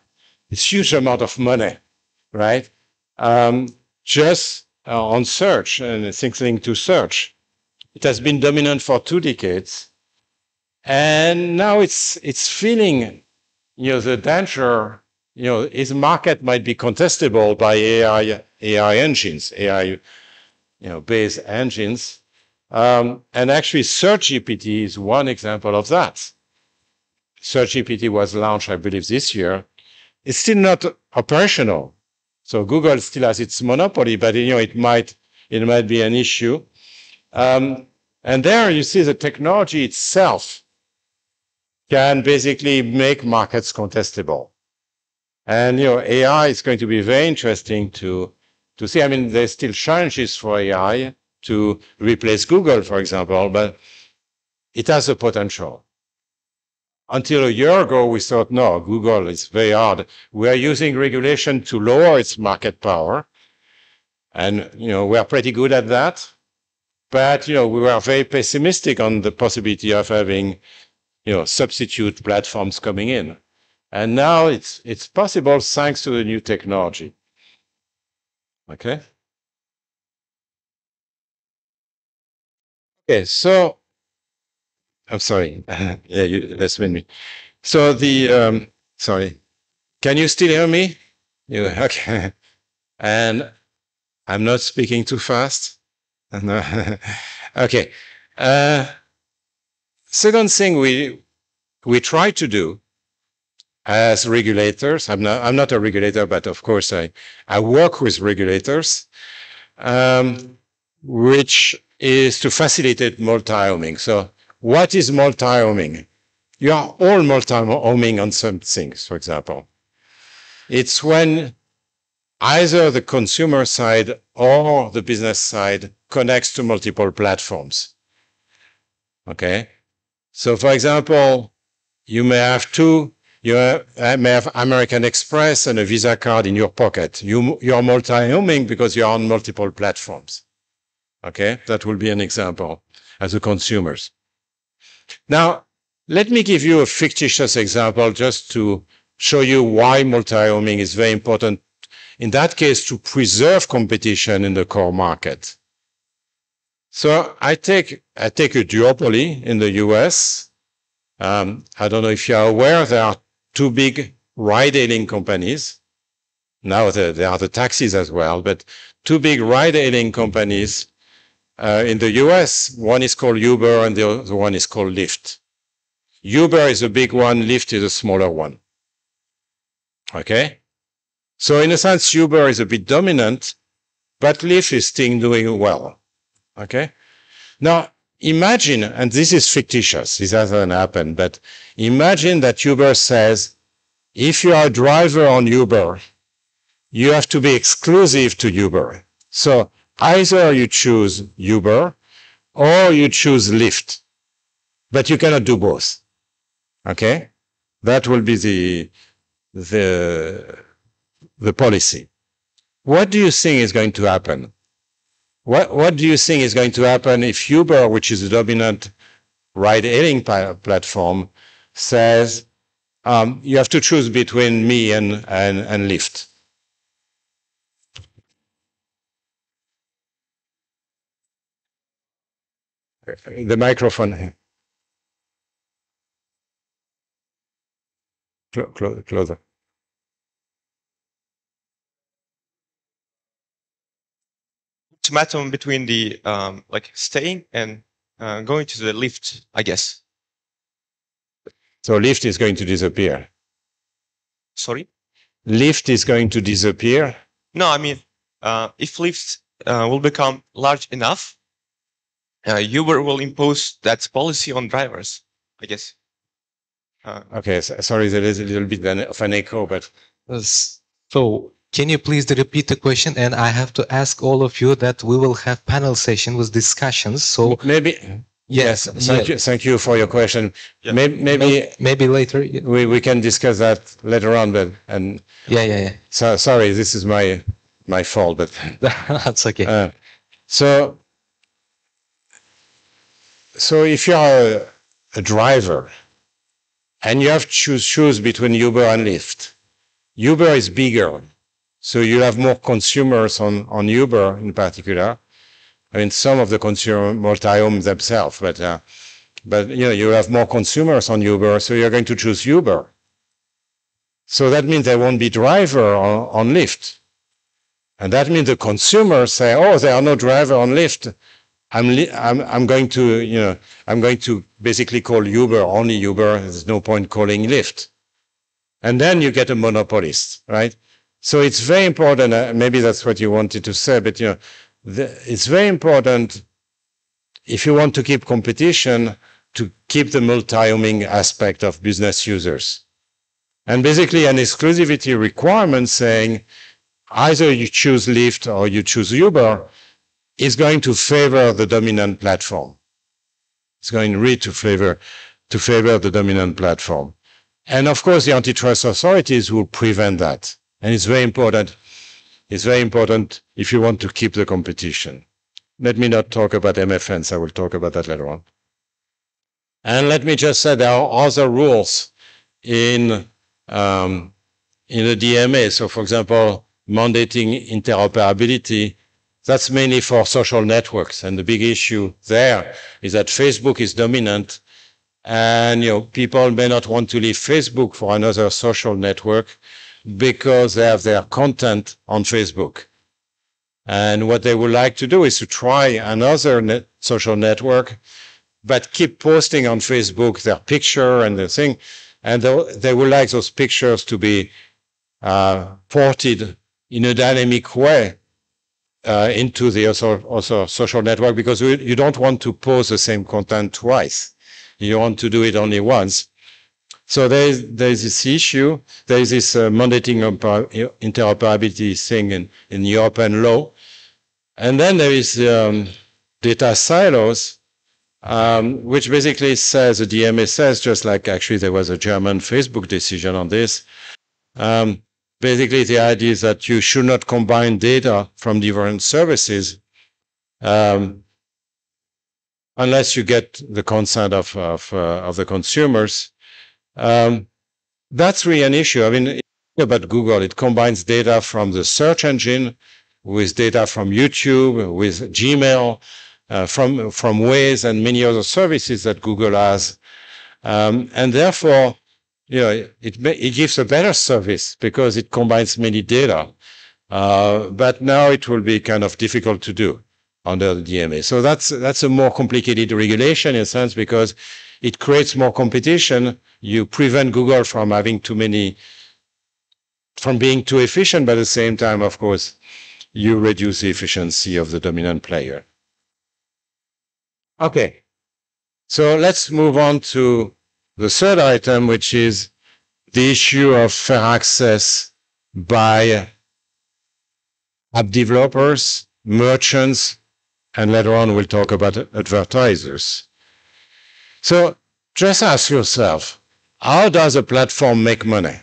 Speaker 4: It's a huge amount of money, right? Just on search and things linked to search. It has been dominant for 2 decades. And now it's feeling the danger, its market might be contestable by AI engines, AI, based engines. And actually, SearchGPT is one example of that. SearchGPT was launched, I believe, this year. It's still not operational. So Google still has its monopoly, but, it might be an issue. And there you see the technology itself can basically make markets contestable. And, AI is going to be very interesting to see. I mean, there's still challenges for AI to replace Google, for example, but it has a potential. Until a year ago, we thought, no, Google is very hard. We are using regulation to lower its market power. And, we are pretty good at that. But, we were very pessimistic on the possibility of having substitute platforms coming in. And now it's possible thanks to the new technology. Okay? Okay, so, I'm sorry. Yeah, let's win me. So sorry. Can you still hear me? Okay. And I'm not speaking too fast. No. Okay. Second thing we try to do as regulators, I'm not a regulator, but of course I work with regulators, which is to facilitate multi-homing. So what is multi-homing? You are all multi-homing on some things, for example. It's when either the consumer side or the business side connects to multiple platforms. Okay? So for example, you may have may have American Express and a Visa card in your pocket. You are multi-homing because you are on multiple platforms. Okay? That will be an example as a consumers. Now, let me give you a fictitious example just to show you why multi-homing is very important. In that case, to preserve competition in the core market. So I take a duopoly in the US. I don't know if you're aware, there are two big ride-hailing companies. Now there are the taxis as well, but two big ride-hailing companies in the US. One is called Uber and the other one is called Lyft. Uber is a big one, Lyft is a smaller one. Okay? So in a sense, Uber is a bit dominant, but Lyft is still doing well. Okay? Now, imagine, and this is fictitious, this hasn't happened, but imagine that Uber says, if you are a driver on Uber, you have to be exclusive to Uber. So either you choose Uber or you choose Lyft, but you cannot do both. Okay? That will be the policy. What do you think is going to happen? What do you think is going to happen if Uber, which is a dominant ride-hailing platform, says you have to choose between me and Lyft? The microphone. Closer.
Speaker 6: Ultimatum between the like staying and going to the Lyft, I guess.
Speaker 4: So Lyft is going to disappear.
Speaker 6: Sorry?
Speaker 4: Lyft is going to disappear?
Speaker 6: No, I mean, if Lyft will become large enough, Uber will impose that policy on drivers, I guess.
Speaker 4: Okay, sorry, there is a little bit of an echo, but...
Speaker 1: So can you please repeat the question? And I have to ask all of you that we will have panel session with discussions. So
Speaker 4: maybe... Yes, thank you for your question. Yeah. Maybe
Speaker 1: later
Speaker 4: we can discuss that later on. But
Speaker 1: yeah.
Speaker 4: So sorry, this is my fault, but
Speaker 1: that's okay.
Speaker 4: So if you are a driver and you have to choose between Uber and Lyft, Uber is bigger, so you have more consumers on Uber in particular. I mean, some of the consumer multi-home themselves, but you know, you have more consumers on Uber, so you're going to choose Uber. So that means there won't be driver on Lyft, and that means the consumers say, "Oh, there are no driver on Lyft. I'm going to basically call Uber only Uber. There's no point calling Lyft." And then you get a monopolist, right? So it's very important. Maybe that's what you wanted to say, but you know. It's very important, if you want to keep competition, to keep the multi-homing aspect of business users. And basically an exclusivity requirement saying either you choose Lyft or you choose Uber is going to favor the dominant platform. It's going really to favor the dominant platform. And of course the antitrust authorities will prevent that. And it's very important. It's very important if you want to keep the competition. Let me not talk about MFNs. I will talk about that later on. And let me just say there are other rules in the DMA. So, for example, mandating interoperability, that's mainly for social networks. And the big issue there is that Facebook is dominant, and you know, people may not want to leave Facebook for another social network. because they have their content on Facebook. And what they would like to do is to try another social network, but keep posting on Facebook their picture and the thing. And they would like those pictures to be ported in a dynamic way into the also social network, because you don't want to post the same content twice. You want to do it only once. So there is this issue. There is this mandating interoperability thing in European law. And then there is data silos, which basically says, the DMA says, just like actually there was a German Facebook decision on this, basically the idea is that you should not combine data from different services unless you get the consent of the consumers. That's really an issue. I mean, about Google, it combines data from the search engine with data from YouTube, with Gmail, from Waze and many other services that Google has. And therefore, you know, it gives a better service because it combines many data. But now it will be kind of difficult to do under the DMA. So that's a more complicated regulation in a sense, because it creates more competition. You prevent Google from having from being too efficient, but at the same time, of course, you reduce the efficiency of the dominant player. Okay, so let's move on to the third item, which is the issue of fair access by app developers, merchants, and later on we'll talk about advertisers. So just ask yourself, how does a platform make money?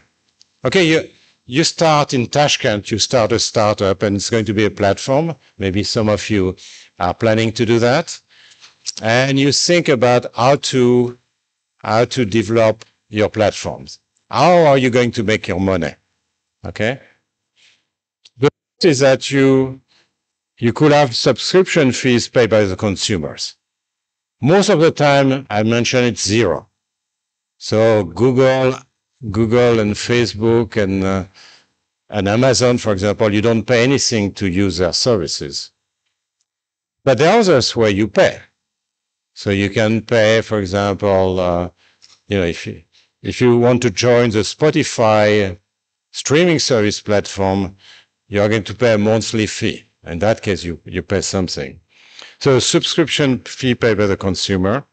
Speaker 4: Okay, you start in Tashkent, you start a startup, and it's going to be a platform. Maybe some of you are planning to do that. And you think about how to develop your platforms. How are you going to make your money? Okay? The first is that you could have subscription fees paid by the consumers. Most of the time, I mentioned it's zero. So Google and Facebook and Amazon, for example, you don't pay anything to use their services. But there are others where you pay. So you can pay, for example, you know, if you want to join the Spotify streaming service platform, you are going to pay a monthly fee. In that case, you pay something. So a subscription fee paid by the consumer.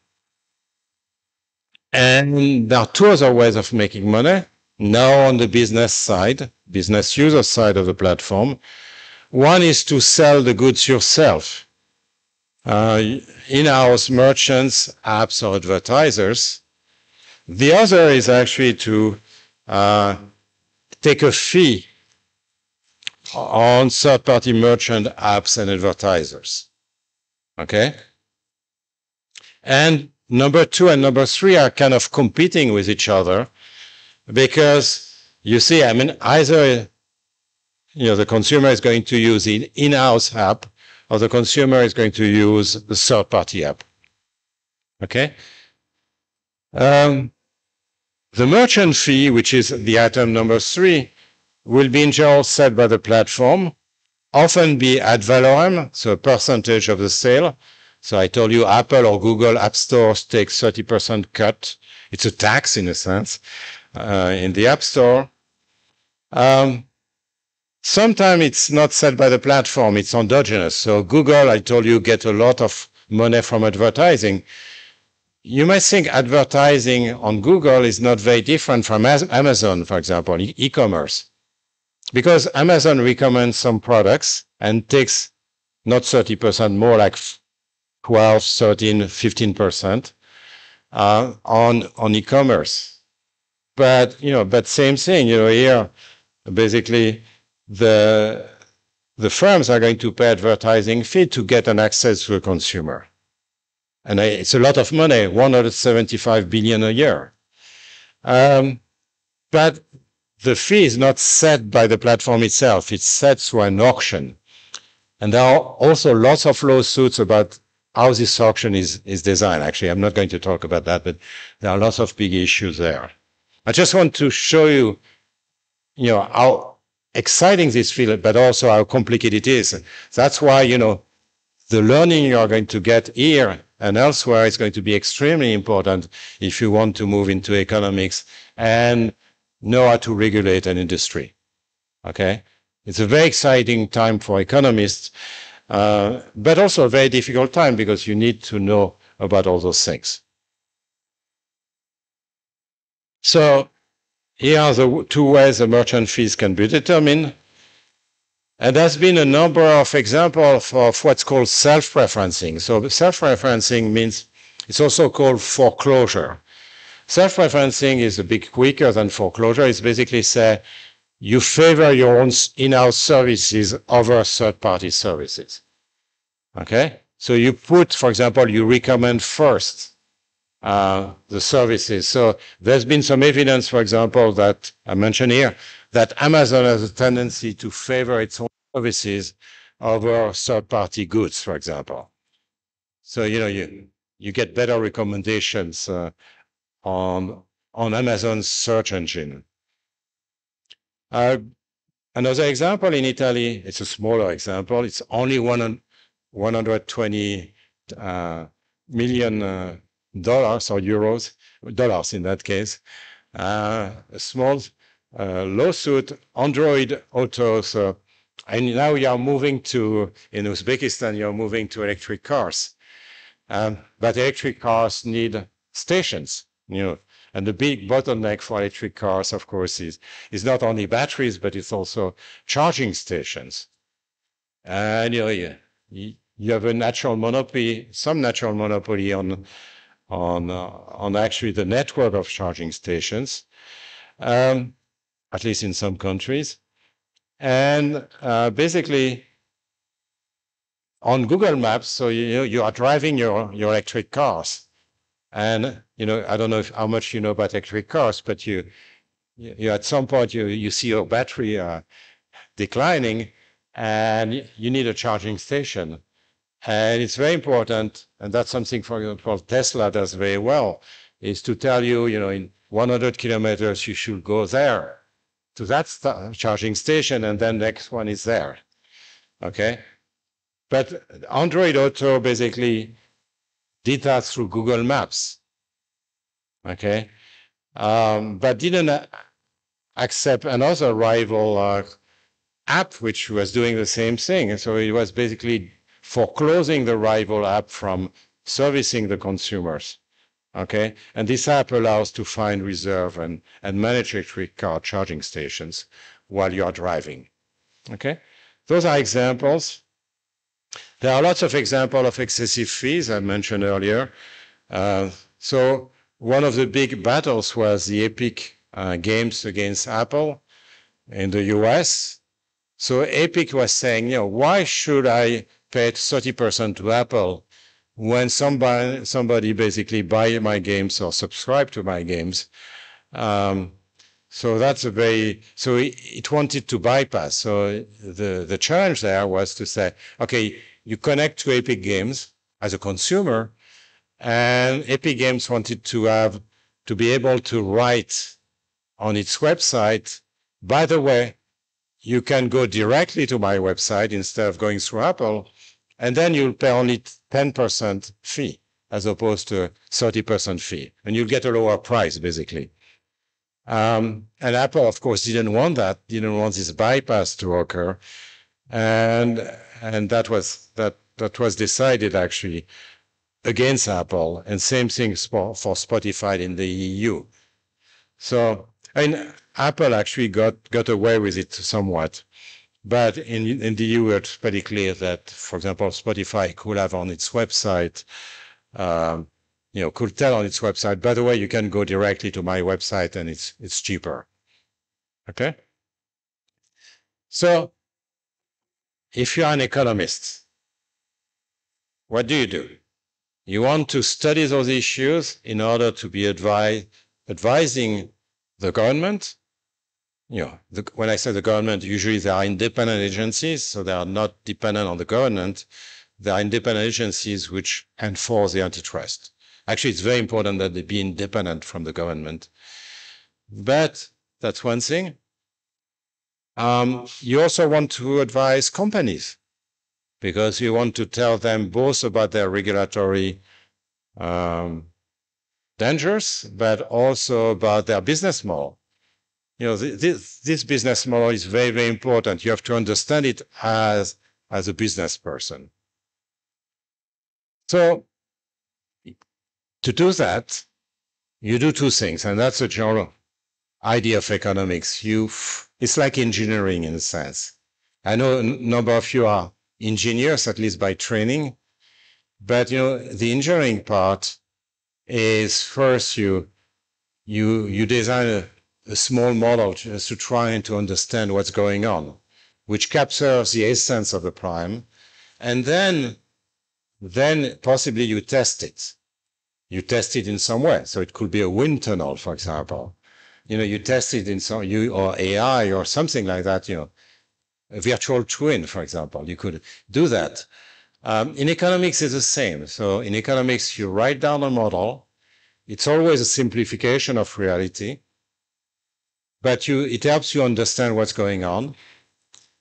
Speaker 4: And there are two other ways of making money. Now on the business side, business user side of the platform. One is to sell the goods yourself. In-house merchants, apps, or advertisers. The other is actually to take a fee on third-party merchant apps and advertisers. Okay? And number 2 and number 3 are kind of competing with each other, because you see, I mean, either the consumer is going to use the in-house app, or the consumer is going to use the third-party app. Okay? The merchant fee, which is the item number 3, will be in general set by the platform, often be ad valorem, so a percentage of the sale. So I told you Apple or Google App Stores take 30% cut. It's a tax in a sense in the App Store. Sometimes it's not set by the platform, it's endogenous. So Google, I told you, get a lot of money from advertising. You might think advertising on Google is not very different from Amazon, for example, e-commerce. Because Amazon recommends some products and takes not 30%, more like 12, 13, 15% on e-commerce. But same thing, here basically the firms are going to pay advertising fee to get an access to a consumer. And it's a lot of money, 175 billion a year. But the fee is not set by the platform itself. It's set through an auction. And there are also lots of lawsuits about how this auction is designed. Actually, I'm not going to talk about that, but there are lots of big issues there. I just want to show you, how exciting this field, but also how complicated it is. That's why, the learning you are going to get here and elsewhere is going to be extremely important if you want to move into economics and know how to regulate an industry. Okay? It's a very exciting time for economists, but also a very difficult time because you need to know about all those things. So here are the two ways the merchant fees can be determined. And there's been a number of examples of what's called self-referencing. So self-referencing means it's also called foreclosure. Self-referencing is a bit quicker than foreclosure. It's basically say you favor your own in-house services over third-party services. Okay? So you put, for example, you recommend first the services. So there's been some evidence, for example, that I mentioned here, that Amazon has a tendency to favor its own services over third-party goods, for example. So, you get better recommendations on Amazon's search engine. Another example in Italy, it's a smaller example. It's only $120 million or euros, dollars in that case. A small lawsuit, Android Autos, and now you are moving to, in Uzbekistan, you're moving to electric cars. But electric cars need stations, and the big bottleneck for electric cars, of course, is not only batteries, but it's also charging stations. And you have a natural monopoly, some natural monopoly on actually the network of charging stations, at least in some countries. And basically, on Google Maps, so you are driving your electric cars. And, I don't know how much you know about electric cars, but you at some point, you see your battery declining, and you need a charging station. And it's very important, and that's something, for example, Tesla does very well, is to tell you, in 100 kilometers, you should go there to that charging station, and then next one is there. Okay? But Android Auto basically did that through Google Maps. Okay? But didn't accept another rival app which was doing the same thing. And so it was basically foreclosing the rival app from servicing the consumers. Okay? And this app allows to find, reserve, and manage electric car charging stations while you are driving. Okay? Those are examples. There are lots of examples of excessive fees I mentioned earlier. So one of the big battles was the Epic Games against Apple in the US. So Epic was saying, why should I pay 30% to Apple when somebody basically buy my games or subscribe to my games? So that's so it wanted to bypass. So the challenge there was to say, okay, you connect to Epic Games as a consumer, and Epic Games wanted to be able to write on its website, by the way, you can go directly to my website instead of going through Apple, and then you'll pay only 10% fee as opposed to 30% fee, and you'll get a lower price, basically. And Apple, of course, didn't want that, didn't want this bypass to occur, and that was decided actually against Apple, and same thing for Spotify in the EU. So, Apple actually got away with it somewhat, but in the EU, it's pretty clear that, for example, Spotify could have on its website, could tell on its website, by the way, you can go directly to my website and it's cheaper. Okay? So, if you're an economist, what do? You want to study those issues in order to be advising the government. When I say the government, usually they are independent agencies, so they are not dependent on the government. They are independent agencies which enforce the antitrust. Actually, it's very important that they be independent from the government. But that's one thing. You also want to advise companies because you want to tell them both about their regulatory dangers, but also about their business model. You know, this business model is very, very important. You have to understand it as a business person. So to do that, you do two things, and that's a general idea of economics. It's like engineering in a sense. I know a number of you are engineers, at least by training, but you know, the engineering part is first you design a small model just to try and to understand what's going on, which captures the essence of the problem, and then possibly you test it. You test it in some way. So it could be a wind tunnel, for example. You know, you test it in some or AI or something like that. You know, a virtual twin, for example. You could do that. In economics, it's the same. So in economics, you write down a model. It's always a simplification of reality, but it helps you understand what's going on.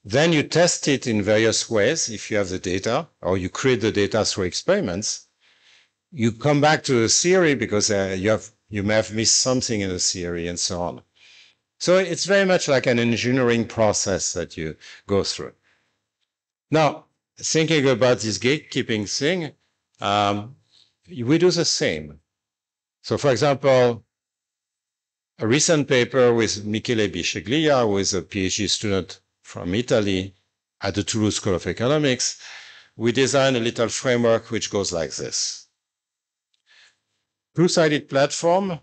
Speaker 4: Then you test it in various ways if you have the data, or you create the data through experiments. You come back to the theory because you may have missed something in the theory and so on. So it's very much like an engineering process that you go through. Now, thinking about this gatekeeping thing, we do the same. So for example, a recent paper with Michele Bisceglia, who is a PhD student from Italy at the Toulouse School of Economics, we designed a little framework which goes like this. Two-sided platform,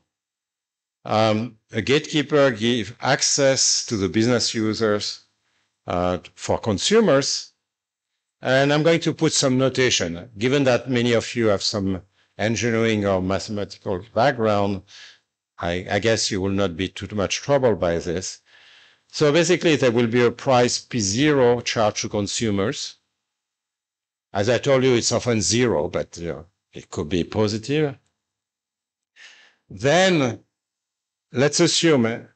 Speaker 4: a gatekeeper gives access to the business users for consumers. And I'm going to put some notation. Given that many of you have some engineering or mathematical background, I guess you will not be too much troubled by this. So basically, there will be a price P0 charged to consumers. As I told you, it's often zero, but you know, it could be positive. Then let's assume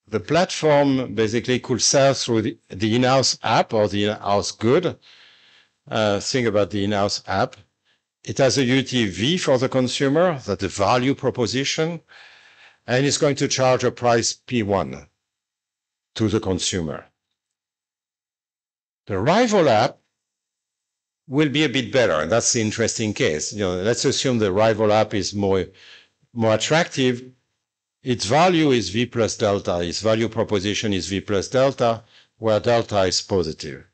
Speaker 4: the platform basically could sell through the in-house app or the in-house good. Think about the in-house app. It has a UTV for the consumer, that's the value proposition, and it's going to charge a price P1 to the consumer. The rival app will be a bit better, and that's the interesting case. You know, let's assume the rival app is more attractive. Its value is V plus delta. Its value proposition is V plus delta, where delta is positive.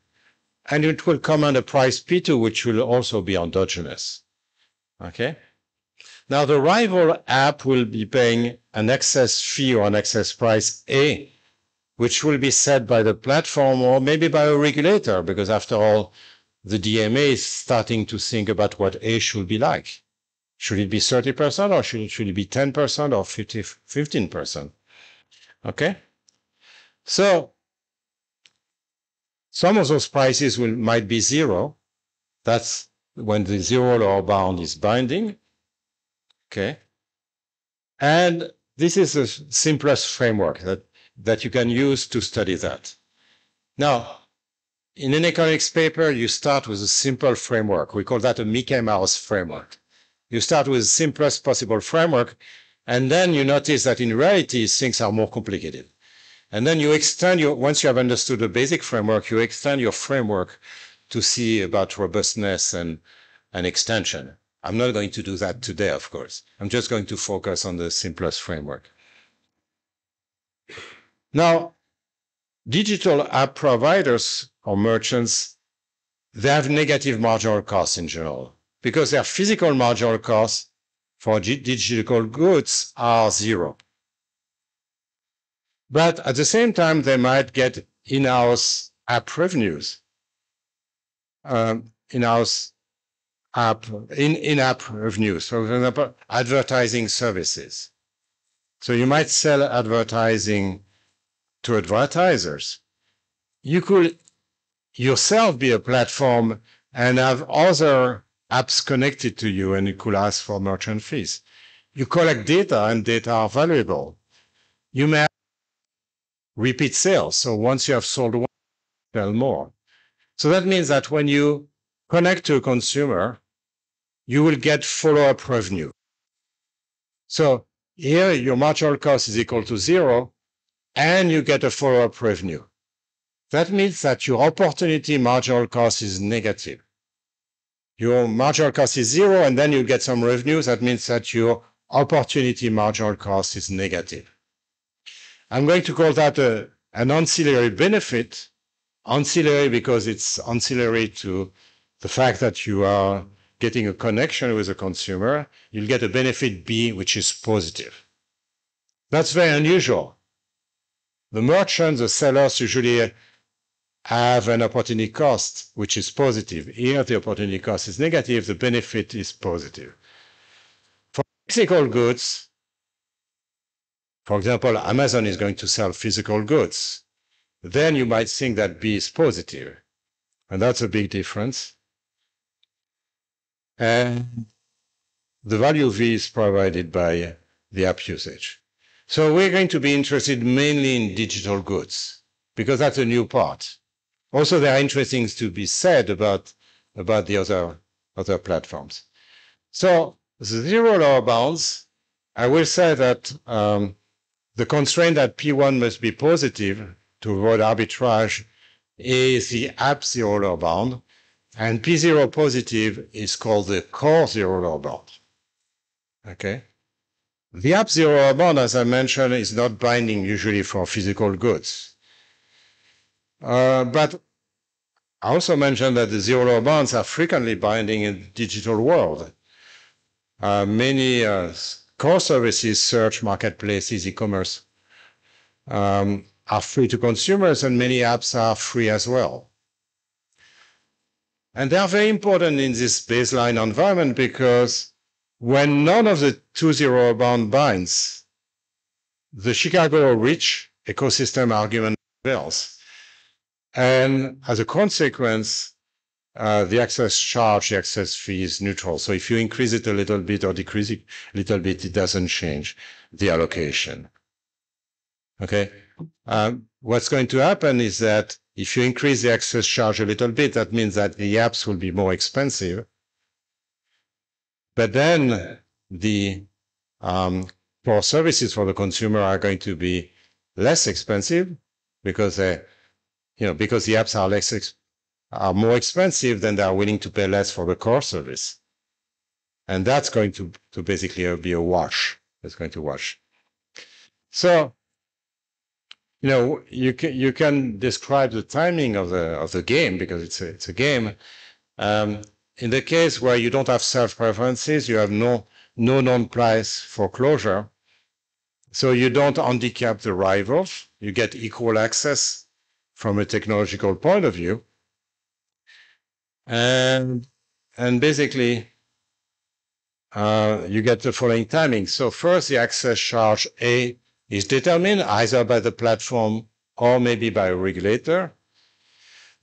Speaker 4: And it will command a price P2, which will also be endogenous. Okay? Now, the rival app will be paying an excess fee or an excess price A, which will be set by the platform or maybe by a regulator, because after all, the DMA is starting to think about what A should be like. Should it be 30% or should it be 10% or 15%? Okay? So some of those prices might be zero. That's when the zero lower bound is binding. Okay? And this is the simplest framework that you can use to study that. Now, in an economics paper, you start with a simple framework. We call that a Mickey Mouse framework. You start with the simplest possible framework, and then you notice that in reality, things are more complicated. And then you extend once you have understood the basic framework, you extend your framework to see about robustness and extension. I'm not going to do that today, of course. I'm just going to focus on the simplest framework. Now, digital app providers or merchants, they have negative marginal costs in general because their physical marginal costs for digital goods are zero. But at the same time, they might get in-house app revenues, in-house in-app revenues, for example, advertising services. So you might sell advertising to advertisers. You could yourself be a platform and have other apps connected to you, and you could ask for merchant fees. You collect data, and data are valuable. You may have repeat sales. So once you have sold one, sell more. So that means that when you connect to a consumer, you will get follow-up revenue. So here your marginal cost is equal to 0, and you get a follow-up revenue. That means that your opportunity marginal cost is negative. Your marginal cost is 0, and then you get some revenue. That means that your opportunity marginal cost is negative. I'm going to call that an ancillary benefit. Ancillary because it's ancillary to the fact that you are getting a connection with a consumer. You'll get a benefit B, which is positive. That's very unusual. The merchants, the sellers usually have an opportunity cost, which is positive. Here, the opportunity cost is negative, the benefit is positive. For physical goods, for example, Amazon is going to sell physical goods. Then you might think that B is positive. And that's a big difference. And the value V is provided by the app usage. So we're going to be interested mainly in digital goods, because that's a new part. Also, there are interesting things to be said about the other platforms. So the zero lower bounds, I will say that the constraint that P1 must be positive to avoid arbitrage is the app zero lower bound, and P0 positive is called the core zero lower bound. Okay? The app zero lower bound, as I mentioned, is not binding usually for physical goods. But I also mentioned that the zero lower bounds are frequently binding in the digital world. Many core services, search, marketplaces, e-commerce, are free to consumers, and many apps are free as well. And they are very important in this baseline environment because when none of the two zero bound binds, the Chicago rich ecosystem argument fails. And as a consequence, the access charge, the access fee is neutral. So if you increase it a little bit or decrease it a little bit, it doesn't change the allocation. Okay? What's going to happen is that if you increase the access charge a little bit, that means that the apps will be more expensive. But then the core services for the consumer are going to be less expensive because because the apps are more expensive, then they are willing to pay less for the core service. And that's going to basically be a wash. It's going to wash. So, you can describe the timing of the game because it's a game. In the case where you don't have self-preferences, you have no non-price foreclosure. So you don't handicap the rivals. You get equal access from a technological point of view. And basically, you get the following timing. So first, the access charge A is determined either by the platform or maybe by a regulator.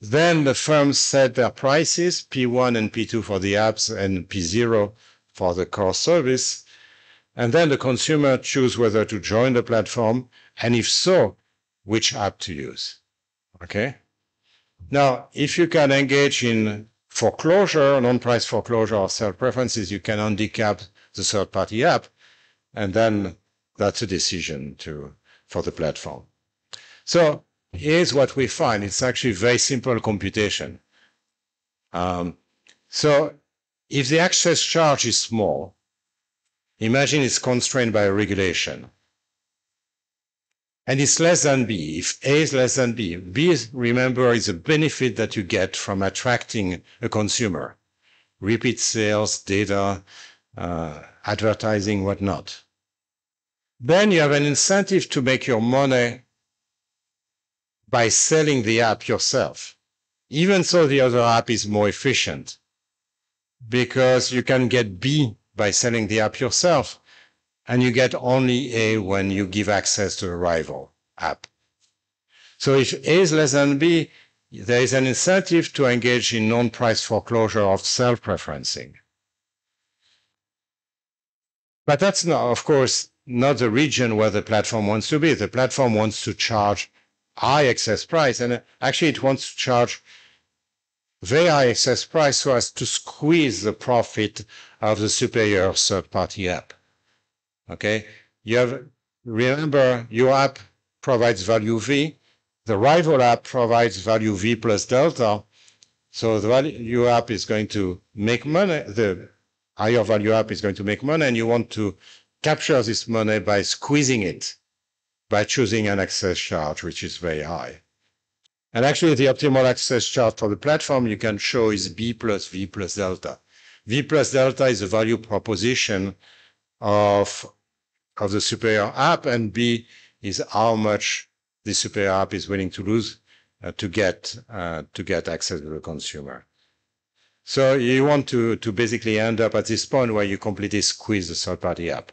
Speaker 4: Then the firms set their prices, P1 and P2 for the apps and P0 for the core service. And then the consumer chooses whether to join the platform, and if so, which app to use. Okay? Now, if you can engage in foreclosure, non-price foreclosure or self-preferences, you can handicap the third-party app, and then that's a decision for the platform. So here's what we find. It's actually very simple computation. So if the access charge is small, imagine it's constrained by a regulation. And it's less than B. If A is less than B, B, remember, is a benefit that you get from attracting a consumer. Repeat sales, data, advertising, whatnot. Then you have an incentive to make your money by selling the app yourself. Even so, the other app is more efficient because you can get B by selling the app yourself, and you get only A when you give access to a rival app. So if A is less than B, there is an incentive to engage in non-price foreclosure of self-preferencing. But that's not, of course, not the region where the platform wants to be. The platform wants to charge high excess price, and actually it wants to charge very high excess price so as to squeeze the profit of the superior third-party app. Okay, remember your app provides value V, the rival app provides value V plus delta, so your app is going to make money, the higher value app is going to make money, and you want to capture this money by squeezing it, by choosing an access charge, which is very high. And actually, the optimal access charge for the platform you can show is B plus V plus delta. V plus delta is the value proposition of the superior app, and B is how much the superior app is willing to lose to get access to the consumer. So you want to basically end up at this point where you completely squeeze the third-party app.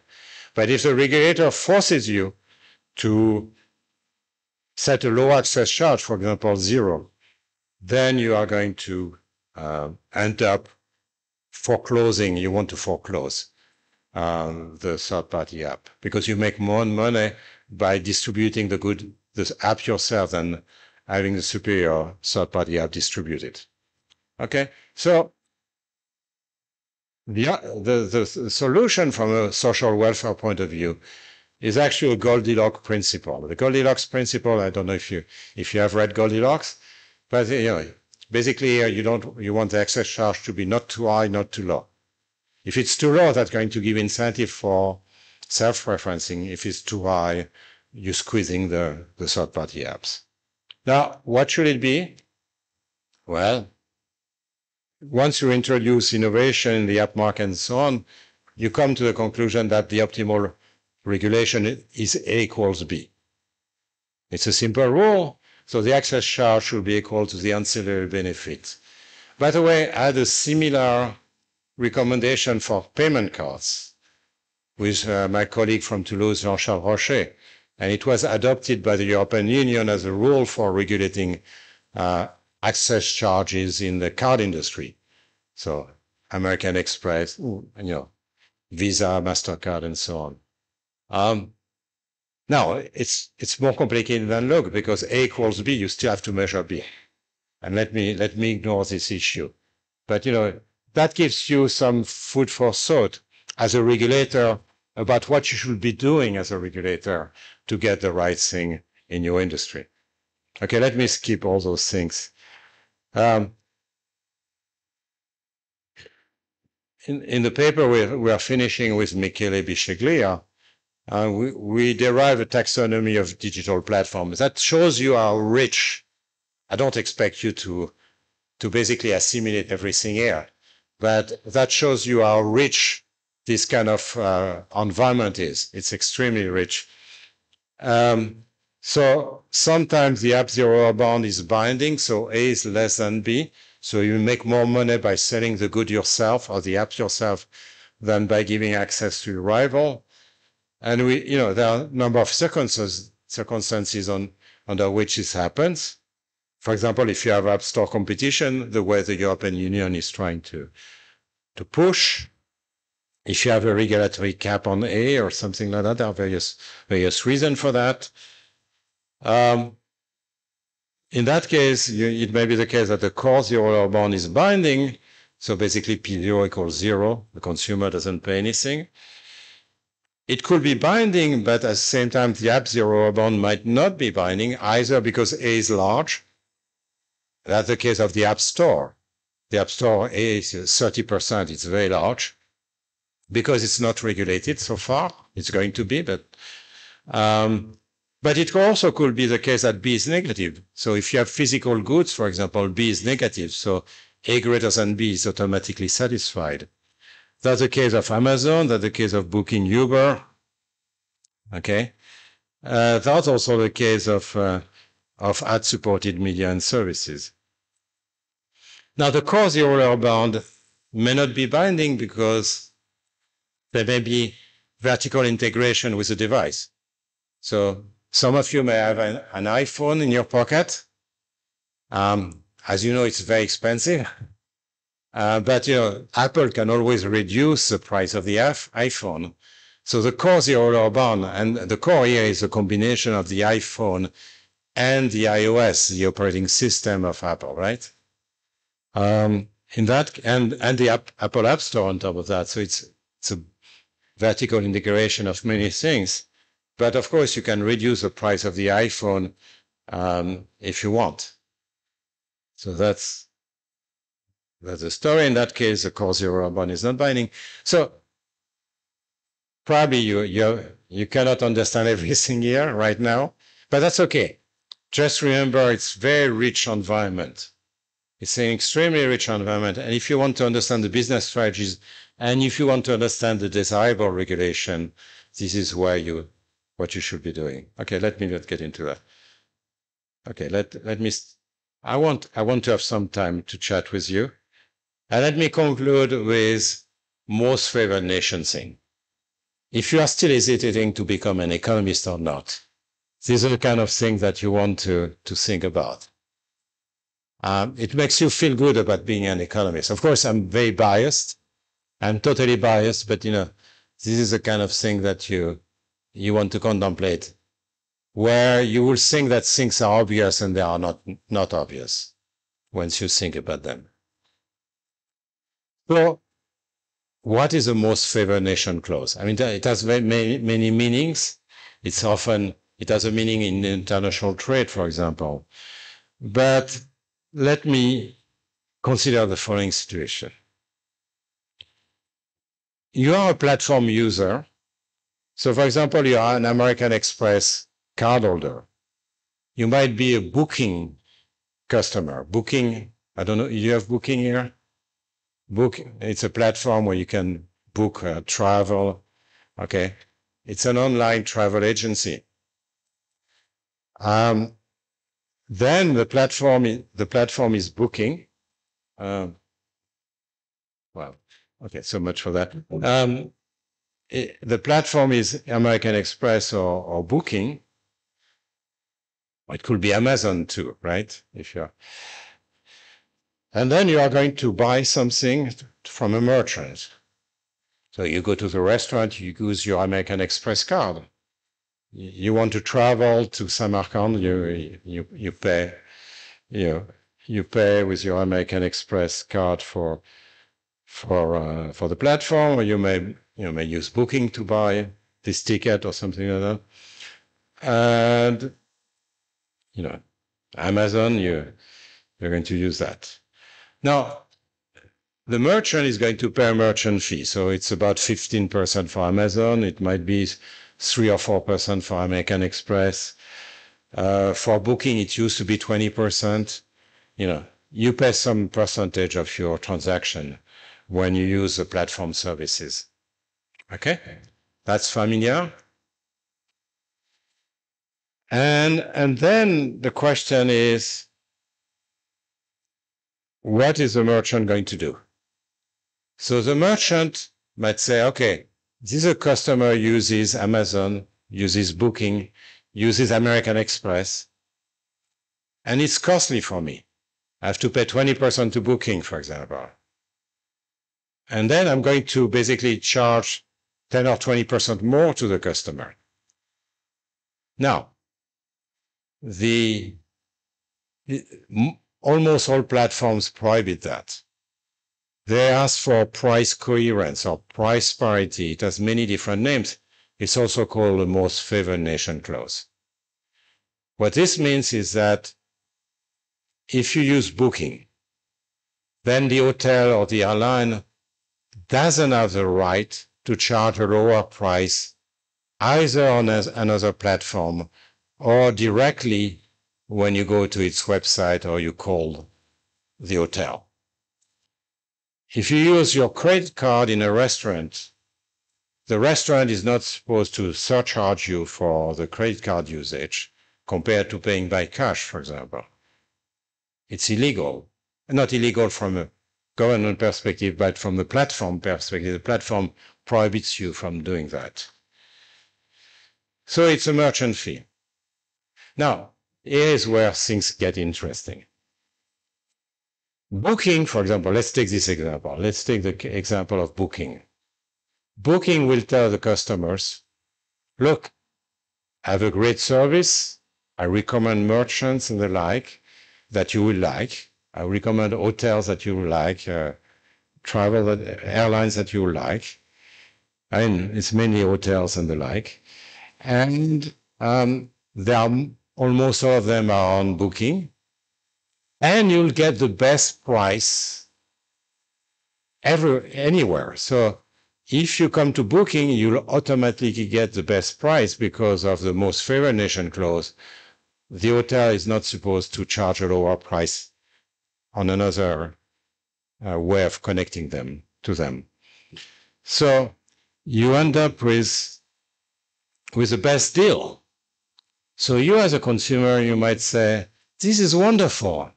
Speaker 4: But if the regulator forces you to set a low access charge, for example, 0, then you are going to end up foreclosing. You want to foreclose the third-party app because you make more money by distributing the app yourself than having the superior third-party app distributed. Okay, so the solution from a social welfare point of view is actually a Goldilocks principle. The Goldilocks principle, I don't know if you have read Goldilocks, but basically you want the access charge to be not too high, not too low. If it's too low, that's going to give incentive for self-preferencing. If it's too high, you're squeezing the third-party apps. Now, what should it be? Well, once you introduce innovation in the app market and so on, you come to the conclusion that the optimal regulation is A equals B. It's a simple rule, so the access charge should be equal to the ancillary benefit. By the way, I had a similar recommendation for payment cards with my colleague from Toulouse, Jean-Charles Rocher, and it was adopted by the European Union as a rule for regulating access charges in the card industry. So American Express, Visa, MasterCard, and so on. Now, it's more complicated than log because A equals B, you still have to measure B. And let me ignore this issue. But, that gives you some food for thought as a regulator about what you should be doing as a regulator to get the right thing in your industry. Okay, let me skip all those things. In the paper we are finishing with Michele Bisceglia, we derive a taxonomy of digital platforms. That shows you how rich. I don't expect you to basically assimilate everything here, but that shows you how rich this kind of environment is. It's extremely rich. So sometimes the app zero bound is binding, so A is less than B. So you make more money by selling the good yourself or the app yourself than by giving access to your rival. And there are a number of circumstances under which this happens. For example, if you have App Store competition, the way the European Union is trying to push, if you have a regulatory cap on A or something like that, there are various reasons for that. In that case, it may be the case that the core zero bound is binding. So basically P0 equals 0. The consumer doesn't pay anything. It could be binding, but at the same time, the app zero bound might not be binding, either because A is large. That's the case of the App Store. The App Store A is 30%. It's very large. Because it's not regulated so far, it's going to be, but it also could be the case that B is negative. So if you have physical goods, for example, B is negative. So A greater than B is automatically satisfied. That's the case of Amazon. That's the case of Booking, Uber. Okay. That's also the case of ad-supported media and services. Now, the core zero bound may not be binding because there may be vertical integration with the device. So some of you may have an iPhone in your pocket. As you know, it's very expensive. But Apple can always reduce the price of the iPhone. So the core zero bound, and the core here is a combination of the iPhone and the iOS, the operating system of Apple, right? In that, and the Apple App Store on top of that. So it's a vertical integration of many things. But of course, you can reduce the price of the iPhone if you want. So that's the story. In that case, the core zero bond is not binding. So probably you cannot understand everything here right now, but that's okay. Just remember, it's very rich environment. It's an extremely rich environment. And if you want to understand the business strategies, and if you want to understand the desirable regulation, this is what you should be doing. Okay, let me not get into that. Okay, let me. I want to have some time to chat with you, and let me conclude with most favored nation thing. If you are still hesitating to become an economist or not, these are the kind of things that you want to think about. It makes you feel good about being an economist. Of course, I'm very biased. I'm totally biased, but this is the kind of thing that you want to contemplate, where you will think that things are obvious and they are not obvious once you think about them. So, what is the most favored nation clause? I mean, it has many meanings. It has a meaning in international trade, for example. But let me consider the following situation. You are a platform user. So, for example, you are an American Express cardholder. You might be a Booking customer. Booking, I don't know, you have Booking here? It's a platform where you can book travel. Okay. It's an online travel agency. Then the platform is Booking. Well, okay, so much for that. The platform is American Express or Booking. It could be Amazon too, right? And then you are going to buy something from a merchant. So you go to the restaurant, you use your American Express card. You want to travel to Samarkand, you pay, you pay with your American Express card for the platform, or you may use Booking to buy this ticket or something like that. And Amazon, you're going to use that. Now, the merchant is going to pay a merchant fee, so it's about 15% for Amazon. It might be 3 or 4% for American Express. For Booking, it used to be 20%. You pay some percentage of your transaction when you use the platform services. Okay? That's familiar. And then the question is, what is the merchant going to do? So the merchant might say, okay, this customer uses Amazon, uses Booking, uses American Express, and it's costly for me. I have to pay 20% to Booking, for example. And then I'm going to basically charge 10 or 20% more to the customer. Now, almost all platforms prohibit that. They ask for price coherence or price parity. It has many different names. It's also called the most favored nation clause. What this means is that if you use Booking, then the hotel or the airline doesn't have the right to charge a lower price either on another platform or directly when you go to its website or you call the hotel. If you use your credit card in a restaurant, the restaurant is not supposed to surcharge you for the credit card usage compared to paying by cash, for example. It's illegal. Not illegal from a government perspective, but from the platform perspective. The platform prohibits you from doing that. So it's a merchant fee. Now, here's where things get interesting. Booking, for example, let's take this example. Let's take the example of Booking. Booking will tell the customers, look, I have a great service. I recommend merchants and the like that you will like. I recommend hotels that you will like, travel airlines that you will like. I mean, it's mainly hotels and the like. And there are almost all of them are on Booking. And you'll get the best price anywhere. So if you come to Booking, you'll automatically get the best price because of the most favored nation clause. The hotel is not supposed to charge a lower price on another way of connecting them to them. So you end up with the best deal. So you as a consumer, you might say, this is wonderful.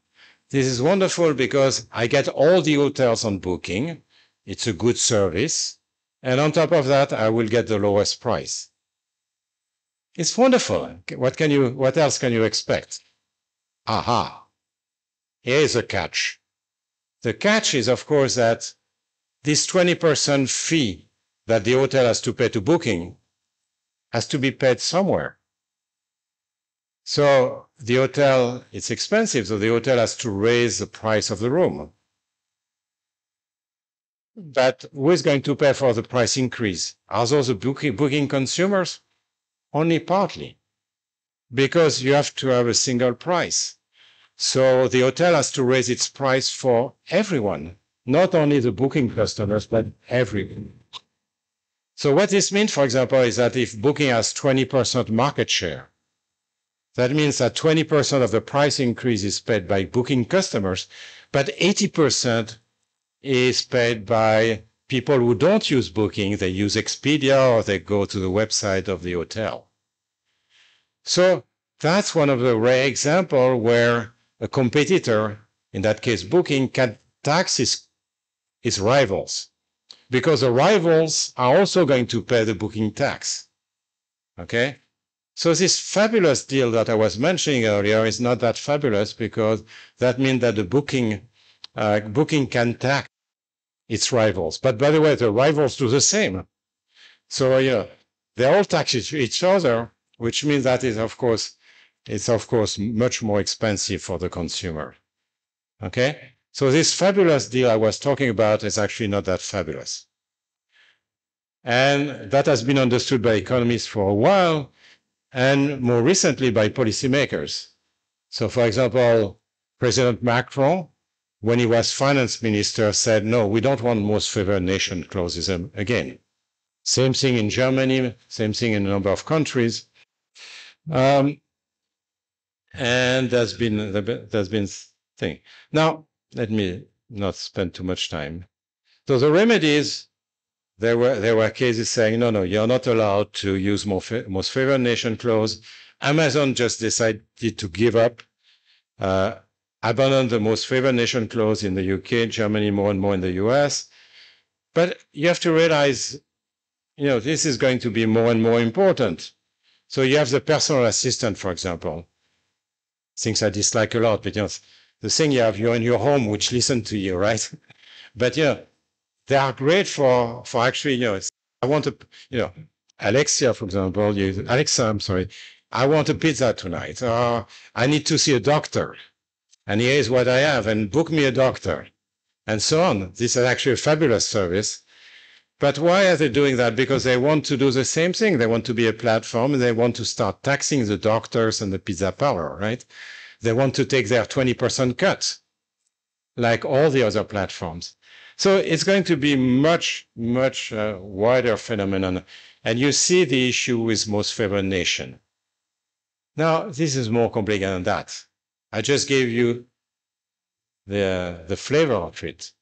Speaker 4: This is wonderful because I get all the hotels on Booking. It's a good service. And on top of that, I will get the lowest price. It's wonderful. What else can you expect? Aha. Here's a catch. The catch is, of course, that this 20% fee that the hotel has to pay to Booking has to be paid somewhere. So the hotel, it's expensive, so the hotel has to raise the price of the room. But who is going to pay for the price increase? Are those the booking consumers? Only partly, because you have to have a single price. So the hotel has to raise its price for everyone, not only the booking customers, but everyone. So what this means, for example, is that if Booking has 20% market share, that means that 20% of the price increase is paid by Booking customers, but 80% is paid by people who don't use Booking. They use Expedia or they go to the website of the hotel. So that's one of the rare examples where a competitor, in that case Booking, can tax his rivals, because the rivals are also going to pay the Booking tax. Okay? So this fabulous deal that I was mentioning earlier is not that fabulous, because that means that the Booking can tax its rivals. But by the way, the rivals do the same. So they all tax each other, which means that it's of course much more expensive for the consumer. Okay? So this fabulous deal I was talking about is actually not that fabulous. And that has been understood by economists for a while, and more recently by policymakers. So for example, President Macron, when he was finance minister, said, no, we don't want most favored nation clauses again. Same thing in Germany, same thing in a number of countries. And there's been thing. Now, let me not spend too much time. So the remedies, there were cases saying, no, you're not allowed to use most favored nation clause. Amazon just decided to give up, abandon the most favored nation clause in the UK, Germany, more and more in the US. But you have to realize, this is going to be more and more important. So you have the personal assistant, for example. Things I dislike a lot, but the thing you're in your home, which listen to you, right? But they are great for actually, I want Alexia, for example, Alexa, I'm sorry, I want a pizza tonight. I need to see a doctor. And here's what I have, and book me a doctor. And so on. This is actually a fabulous service. But why are they doing that? Because they want to do the same thing. They want to be a platform, and they want to start taxing the doctors and the pizza parlor, right? They want to take their 20% cut, like all the other platforms. So it's going to be much, much wider phenomenon. And you see the issue with most favored nation. Now, this is more complicated than that. I just gave you the flavor of it.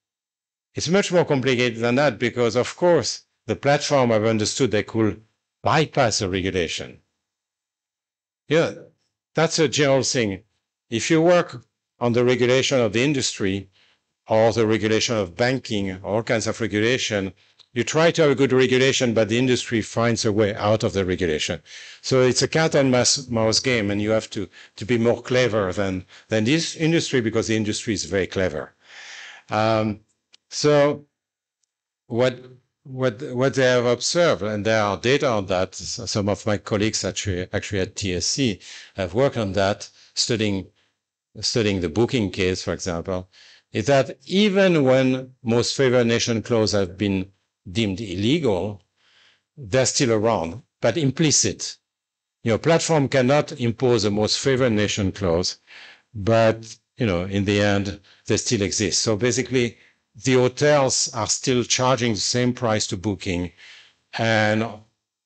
Speaker 4: It's much more complicated than that because, of course, the platform have understood they could bypass a regulation. Yeah, that's a general thing. If you work on the regulation of the industry or the regulation of banking, all kinds of regulation, you try to have a good regulation, but the industry finds a way out of the regulation. So it's a cat and mouse game, and you have to be more clever than this industry, because the industry is very clever. So what what they have observed, and there are data on that. Some of my colleagues actually at TSC have worked on that, studying the booking case, for example, is that even when most favored nation clauses have been deemed illegal, they're still around, but implicit. Platform cannot impose a most favored nation clause, but in the end, they still exist. So basically, the hotels are still charging the same price to booking and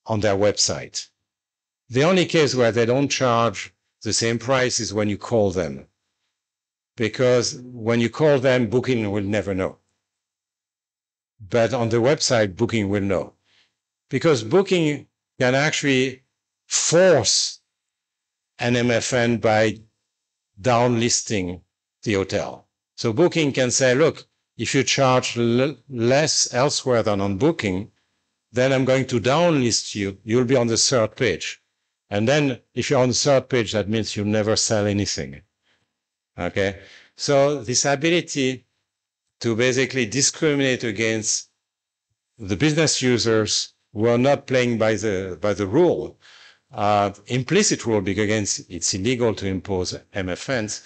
Speaker 4: on their website. The only case where they don't charge the same price is when you call them, because when you call them, booking will never know. But on the website, booking will know, because booking can actually force an MFN by downlisting the hotel. So booking can say, look, if you charge less elsewhere than on booking, then I'm going to downlist you. You'll be on the third page. And then if you're on the third page, that means you'll never sell anything. Okay? So this ability to basically discriminate against the business users who are not playing by the rule, implicit rule, because it's illegal to impose MFNs,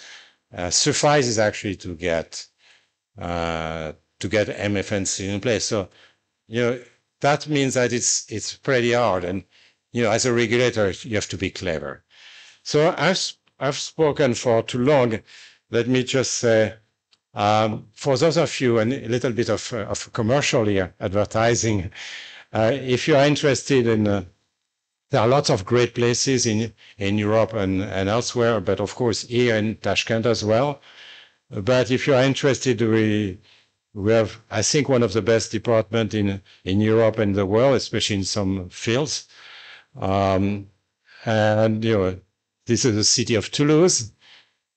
Speaker 4: suffices actually to get MFNs in place. So, that means that it's pretty hard, and as a regulator, you have to be clever. So I've spoken for too long. Let me just say, for those of you, and a little bit of commercial here, advertising, if you are interested in, there are lots of great places in Europe and elsewhere, but of course here in Tashkent as well. But if you are interested, we have, I think, one of the best departments in Europe and the world, especially in some fields. And this is the city of Toulouse.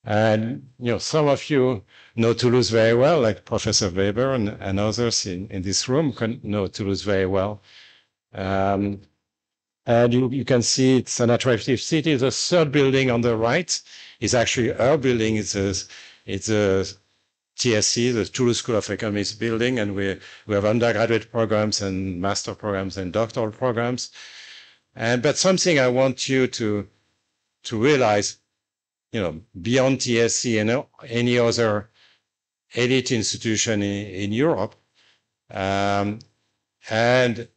Speaker 4: And some of you know Toulouse very well, like Professor Weber and others in this room know Toulouse very well. And you can see it's an attractive city. The third building on the right is actually our building. It's a TSC, the Toulouse School of Economics building, and we have undergraduate programs and master programs and doctoral programs. But something I want you to realize, beyond TSC and any other elite institution in Europe, and in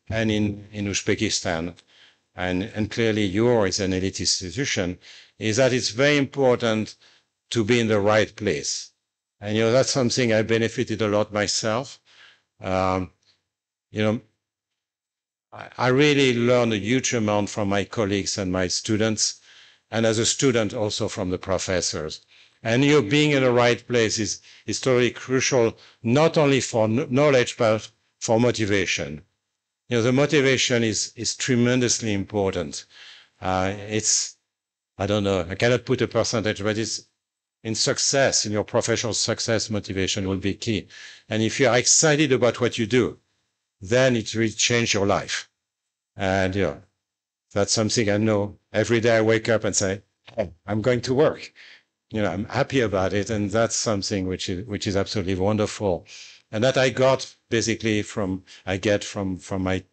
Speaker 4: Uzbekistan, and clearly yours is an elite institution, is that it's very important to be in the right place. And that's something I benefited a lot myself. I really learned a huge amount from my colleagues and my students, and as a student also from the professors. And being in the right place is totally crucial, not only for knowledge, but for motivation. The motivation is tremendously important. It's, I don't know, I cannot put a percentage, but it's in success, in your professional success, motivation will be key. And if you are excited about what you do, then it will change your life. And, that's something I know. Every day I wake up and say, hey, I'm going to work. I'm happy about it. And that's something which is absolutely wonderful. And that I got basically from my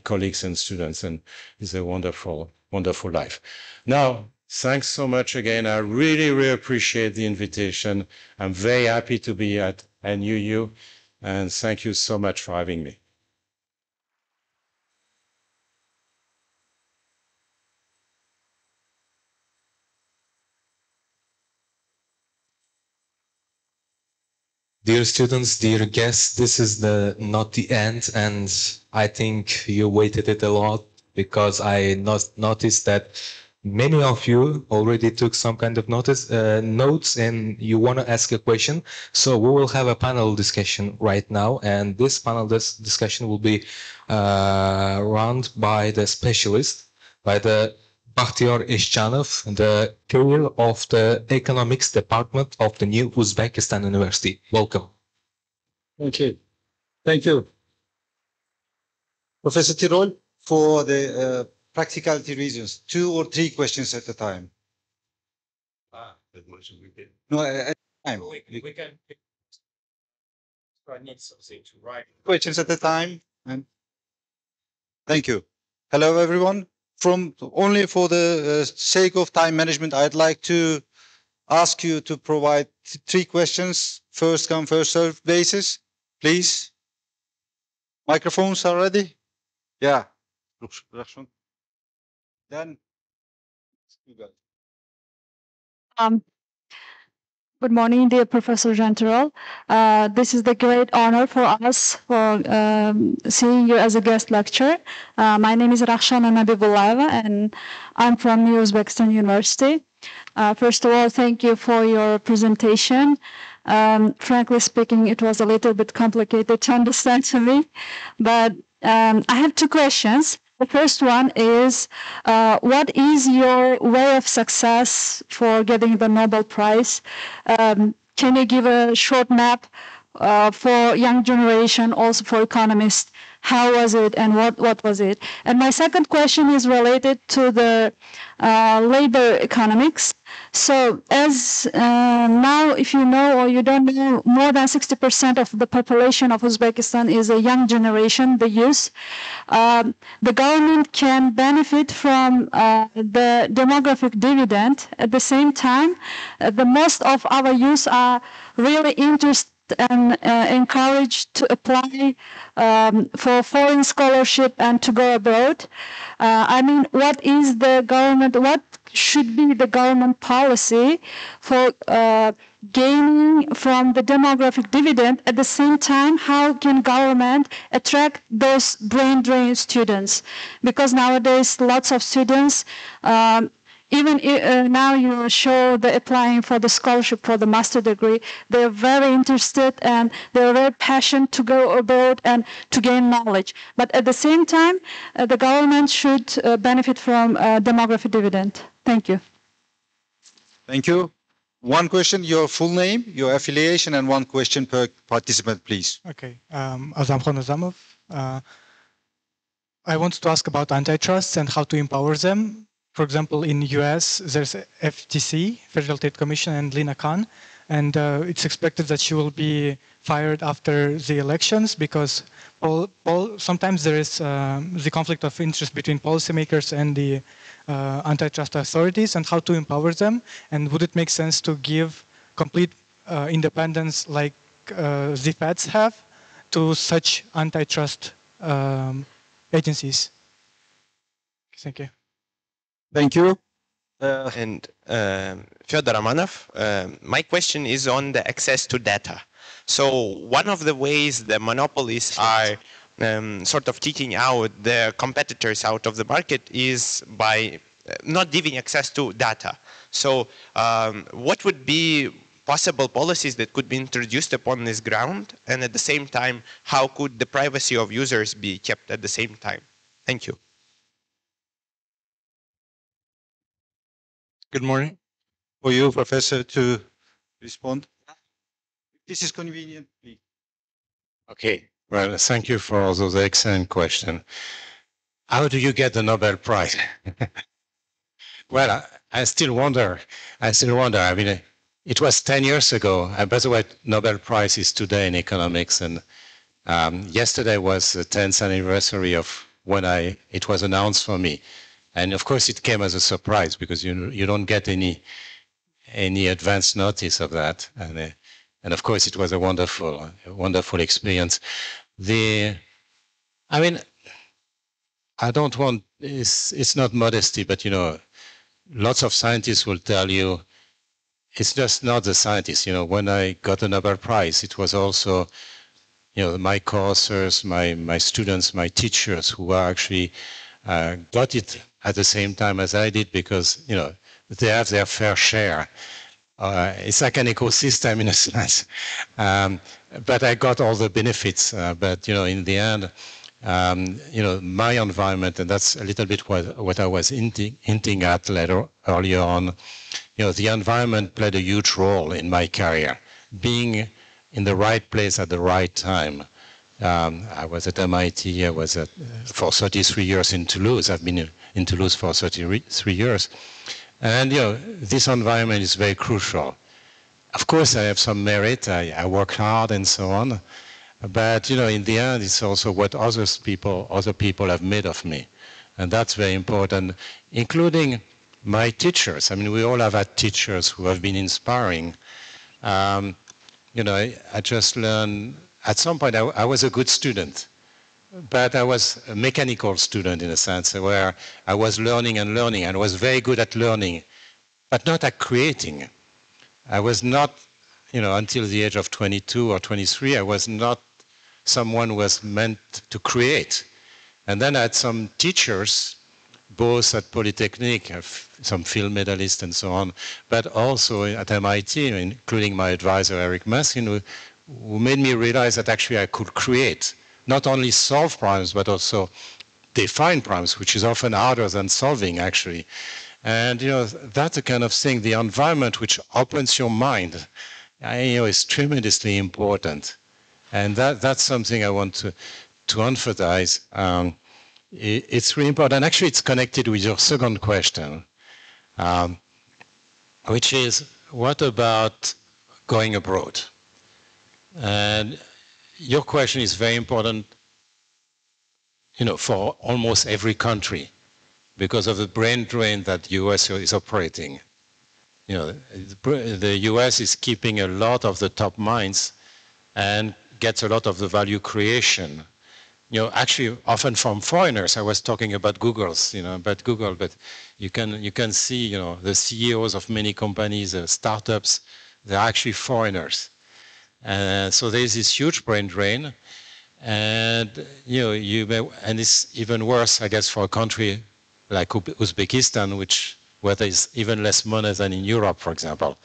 Speaker 4: colleagues and students, and it's a wonderful, wonderful life. Now, thanks so much again. I really, really appreciate the invitation. I'm very happy to be at NUU, and thank you so much for having me.
Speaker 1: Dear students, dear guests, this is not the end, and I think you waited it a lot, because I noticed that many of you already took some kind of notes, and you want to ask a question. So we will have a panel discussion right now, and this panel discussion will be run by the specialist, by the Bakhtiyor Eshchanov, the career of the economics department of the new Uzbekistan University. Welcome.
Speaker 7: Okay. Thank you. Professor Tirol, for the practicality reasons, 2 or 3 questions at a time.
Speaker 3: That much we did.
Speaker 7: No, at a time.
Speaker 3: We can. I need something to write.
Speaker 7: Questions at a time. And thank you. Hello, everyone. Only for the sake of time management, I'd like to ask you to provide 3 questions, first come, first served basis, please. Microphones are ready? Yeah. Then, you guys.
Speaker 8: Um, Good morning, dear Professor Jean Tirole. This is the great honor for us for seeing you as a guest lecturer. My name is Rakhshana Nabibullayeva, and I'm from Yangi O'zbekiston University. First of all, thank you for your presentation. Frankly speaking, it was a little bit complicated to understand to me, but I have 2 questions. The first one is, what is your way of success for getting the Nobel Prize? Can you give a short map for young generation, also for economists? How was it and what was it? And my second question is related to the labor economics. So as now, if you know or you don't know, more than 60% of the population of Uzbekistan is a young generation, the youth. The government can benefit from the demographic dividend. At the same time, the most of our youth are really interested and encouraged to apply for foreign scholarship and to go abroad. I mean, what should be the government policy for gaining from the demographic dividend? At the same time, how can government attract those brain drain students? Because nowadays, lots of students, even now you show the applying for the scholarship for the master degree, they're very interested and they're very passionate to go abroad and to gain knowledge. But at the same time, the government should benefit from demographic dividend. Thank you.
Speaker 7: Thank you. 1 question, your full name, your affiliation, and 1 question per participant, please.
Speaker 9: Okay. Azamkhan Azamov. I wanted to ask about antitrust and how to empower them. For example, in US, there's FTC, Federal Trade Commission, and Lina Khan, and it's expected that she will be fired after the elections because sometimes there is the conflict of interest between policymakers and the antitrust authorities, and how to empower them. And would it make sense to give complete independence like the feds have to such antitrust agencies? Thank you.
Speaker 7: Thank you.
Speaker 6: And Fyodor Romanov, my question is on the access to data. So one of the ways the monopolies are sort of kicking out the competitors out of the market is by not giving access to data. So what would be possible policies that could be introduced upon this ground? And at the same time, how could the privacy of users be kept at the same time? Thank you.
Speaker 7: Good morning. For you, Professor, to respond. This is convenient, please.
Speaker 3: Okay. Well, thank you for those excellent questions. How do you get the Nobel Prize? Well, I still wonder. I mean, it was 10 years ago. By the way, Nobel Prize is today in economics, and yesterday was the 10th anniversary of when it was announced for me. And of course, it came as a surprise because you don't get any advance notice of that. And of course, it was a wonderful experience. I mean, I don't want, it's not modesty, but lots of scientists will tell you, it's just not the scientists. When I got the Nobel Prize, it was also, my co-authors, my students, my teachers who are actually got it at the same time as I did because, they have their fair share. It's like an ecosystem in a sense. But I got all the benefits. But, in the end, my environment, and that's a little bit what I was hinting at earlier on, the environment played a huge role in my career. Being in the right place at the right time. I was at MIT, I was for 33 years in Toulouse. I've been in Toulouse for 33 years. And, this environment is very crucial. Of course, I have some merit. I work hard and so on.
Speaker 4: But in the end, it's also what other people have made of me, and that's very important, including my teachers. I mean, we all have had teachers who have been inspiring. I just learned at some point. I was a good student, but I was a mechanical student in a sense, where I was learning and learning, and was very good at learning, but not at creating. I was not, until the age of 22 or 23, I was not someone who was meant to create. And then I had some teachers, both at Polytechnic, some film medalists and so on, but also at MIT, including my advisor, Eric Massin, who made me realize that actually I could create, not only solve problems, but also define problems, which is often harder than solving, actually. And, that's the kind of thing, the environment which opens your mind, is tremendously important. And that's something I want to emphasize. It's really important. Actually, it's connected with your second question, which is, what about going abroad? And your question is very important, for almost every country, because of the brain drain that the US is operating. The US is keeping a lot of the top minds and gets a lot of the value creation. Actually, often from foreigners. I was talking about Google, but you can see, the CEOs of many companies, startups, they're actually foreigners. So there's this huge brain drain, and and it's even worse, I guess, for a country like Uzbekistan, where there's even less money than in Europe, for example.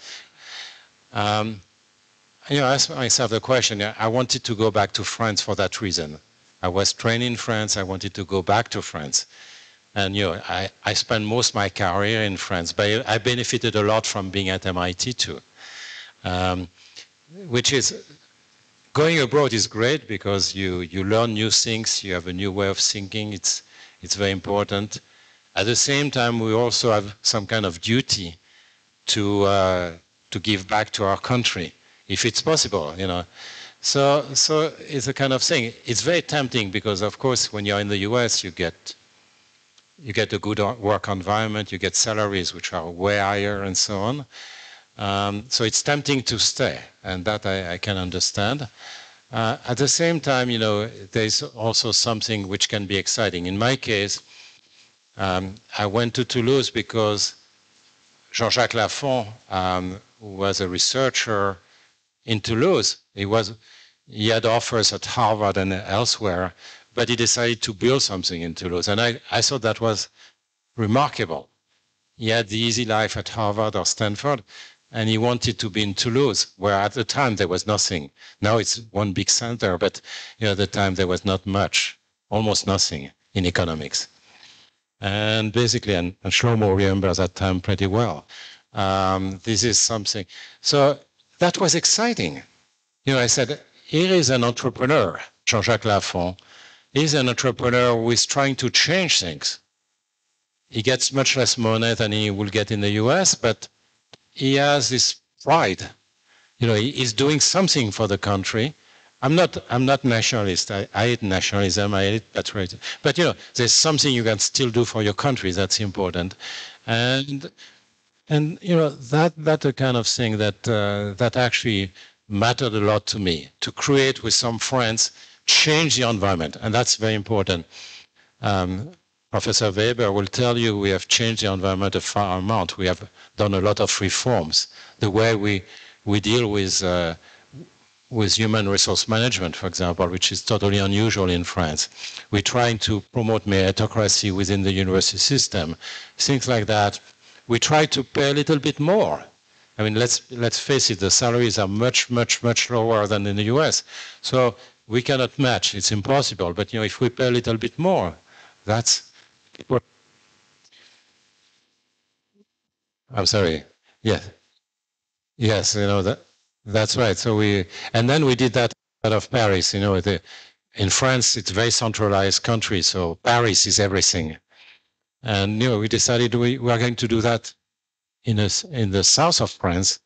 Speaker 4: I asked myself the question. I wanted to go back to France for that reason. I was trained in France. I wanted to go back to France. And, I spent most of my career in France, but I benefited a lot from being at MIT too. Which is, going abroad is great because you learn new things, you have a new way of thinking, it's very important. At the same time, we also have some kind of duty to give back to our country, if it's possible, So it's a kind of thing. It's very tempting because, of course, when you're in the US, you get a good work environment, you get salaries which are way higher and so on. So it's tempting to stay, and that I can understand. At the same time, there's also something which can be exciting. In my case, I went to Toulouse because Jean-Jacques Lafont, who was a researcher in Toulouse, he had offers at Harvard and elsewhere, but he decided to build something in Toulouse. And I thought that was remarkable. He had the easy life at Harvard or Stanford, and he wanted to be in Toulouse, where at the time there was nothing. Now it's one big center, but at the time there was not much, almost nothing in economics. And basically, and Shlomo remembers that time pretty well. This is something. So that was exciting. I said, here is an entrepreneur, Jean-Jacques Lafont. He's an entrepreneur who is trying to change things. He gets much less money than he will get in the US, but he has this pride. He's doing something for the country. I'm not nationalist. I hate nationalism. I hate patriotism. But there's something you can still do for your country. That's important, and that the kind of thing that actually mattered a lot to me, to create with some friends, change the environment, and that's very important. Professor Weber will tell you we have changed the environment a fair amount. We have done a lot of reforms. The way we deal with human resource management, for example, which is totally unusual in France. We're trying to promote meritocracy within the university system, things like that. We try to pay a little bit more. I mean, let's face it, the salaries are much, much, much lower than in the US. So we cannot match, it's impossible. But if we pay a little bit more, that's... I'm sorry. Yes. Yes, that's right. So then we did that out of Paris. In France, it's a very centralized country, so Paris is everything. And we decided we are going to do that in the south of France,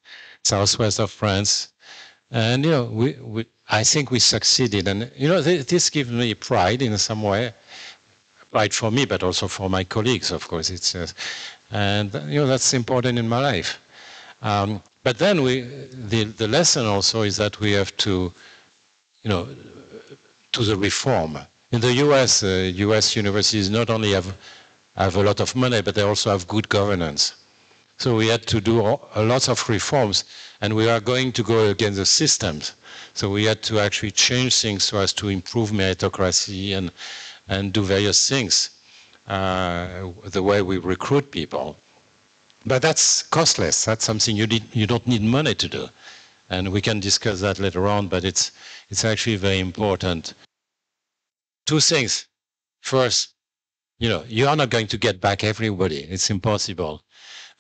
Speaker 4: southwest of France. And
Speaker 3: I think we succeeded. And, you know, this gives me pride in some way, pride for me, but also for my colleagues, of course. And, you know, that's important in my life. But then the lesson also is that we have to, you know, to the reform. In the US, US universities not only have a lot of money, but they also have good governance. So we had to do a lot of reforms, and we are going to go against the systems. So we had to actually change things so as to improve meritocracy and do various things, the way we recruit people. But that's costless. That's something you don't need money to do. And we can discuss that later on, but it's actually very important. Two things. First, you know, you are not going to get back everybody. It's impossible.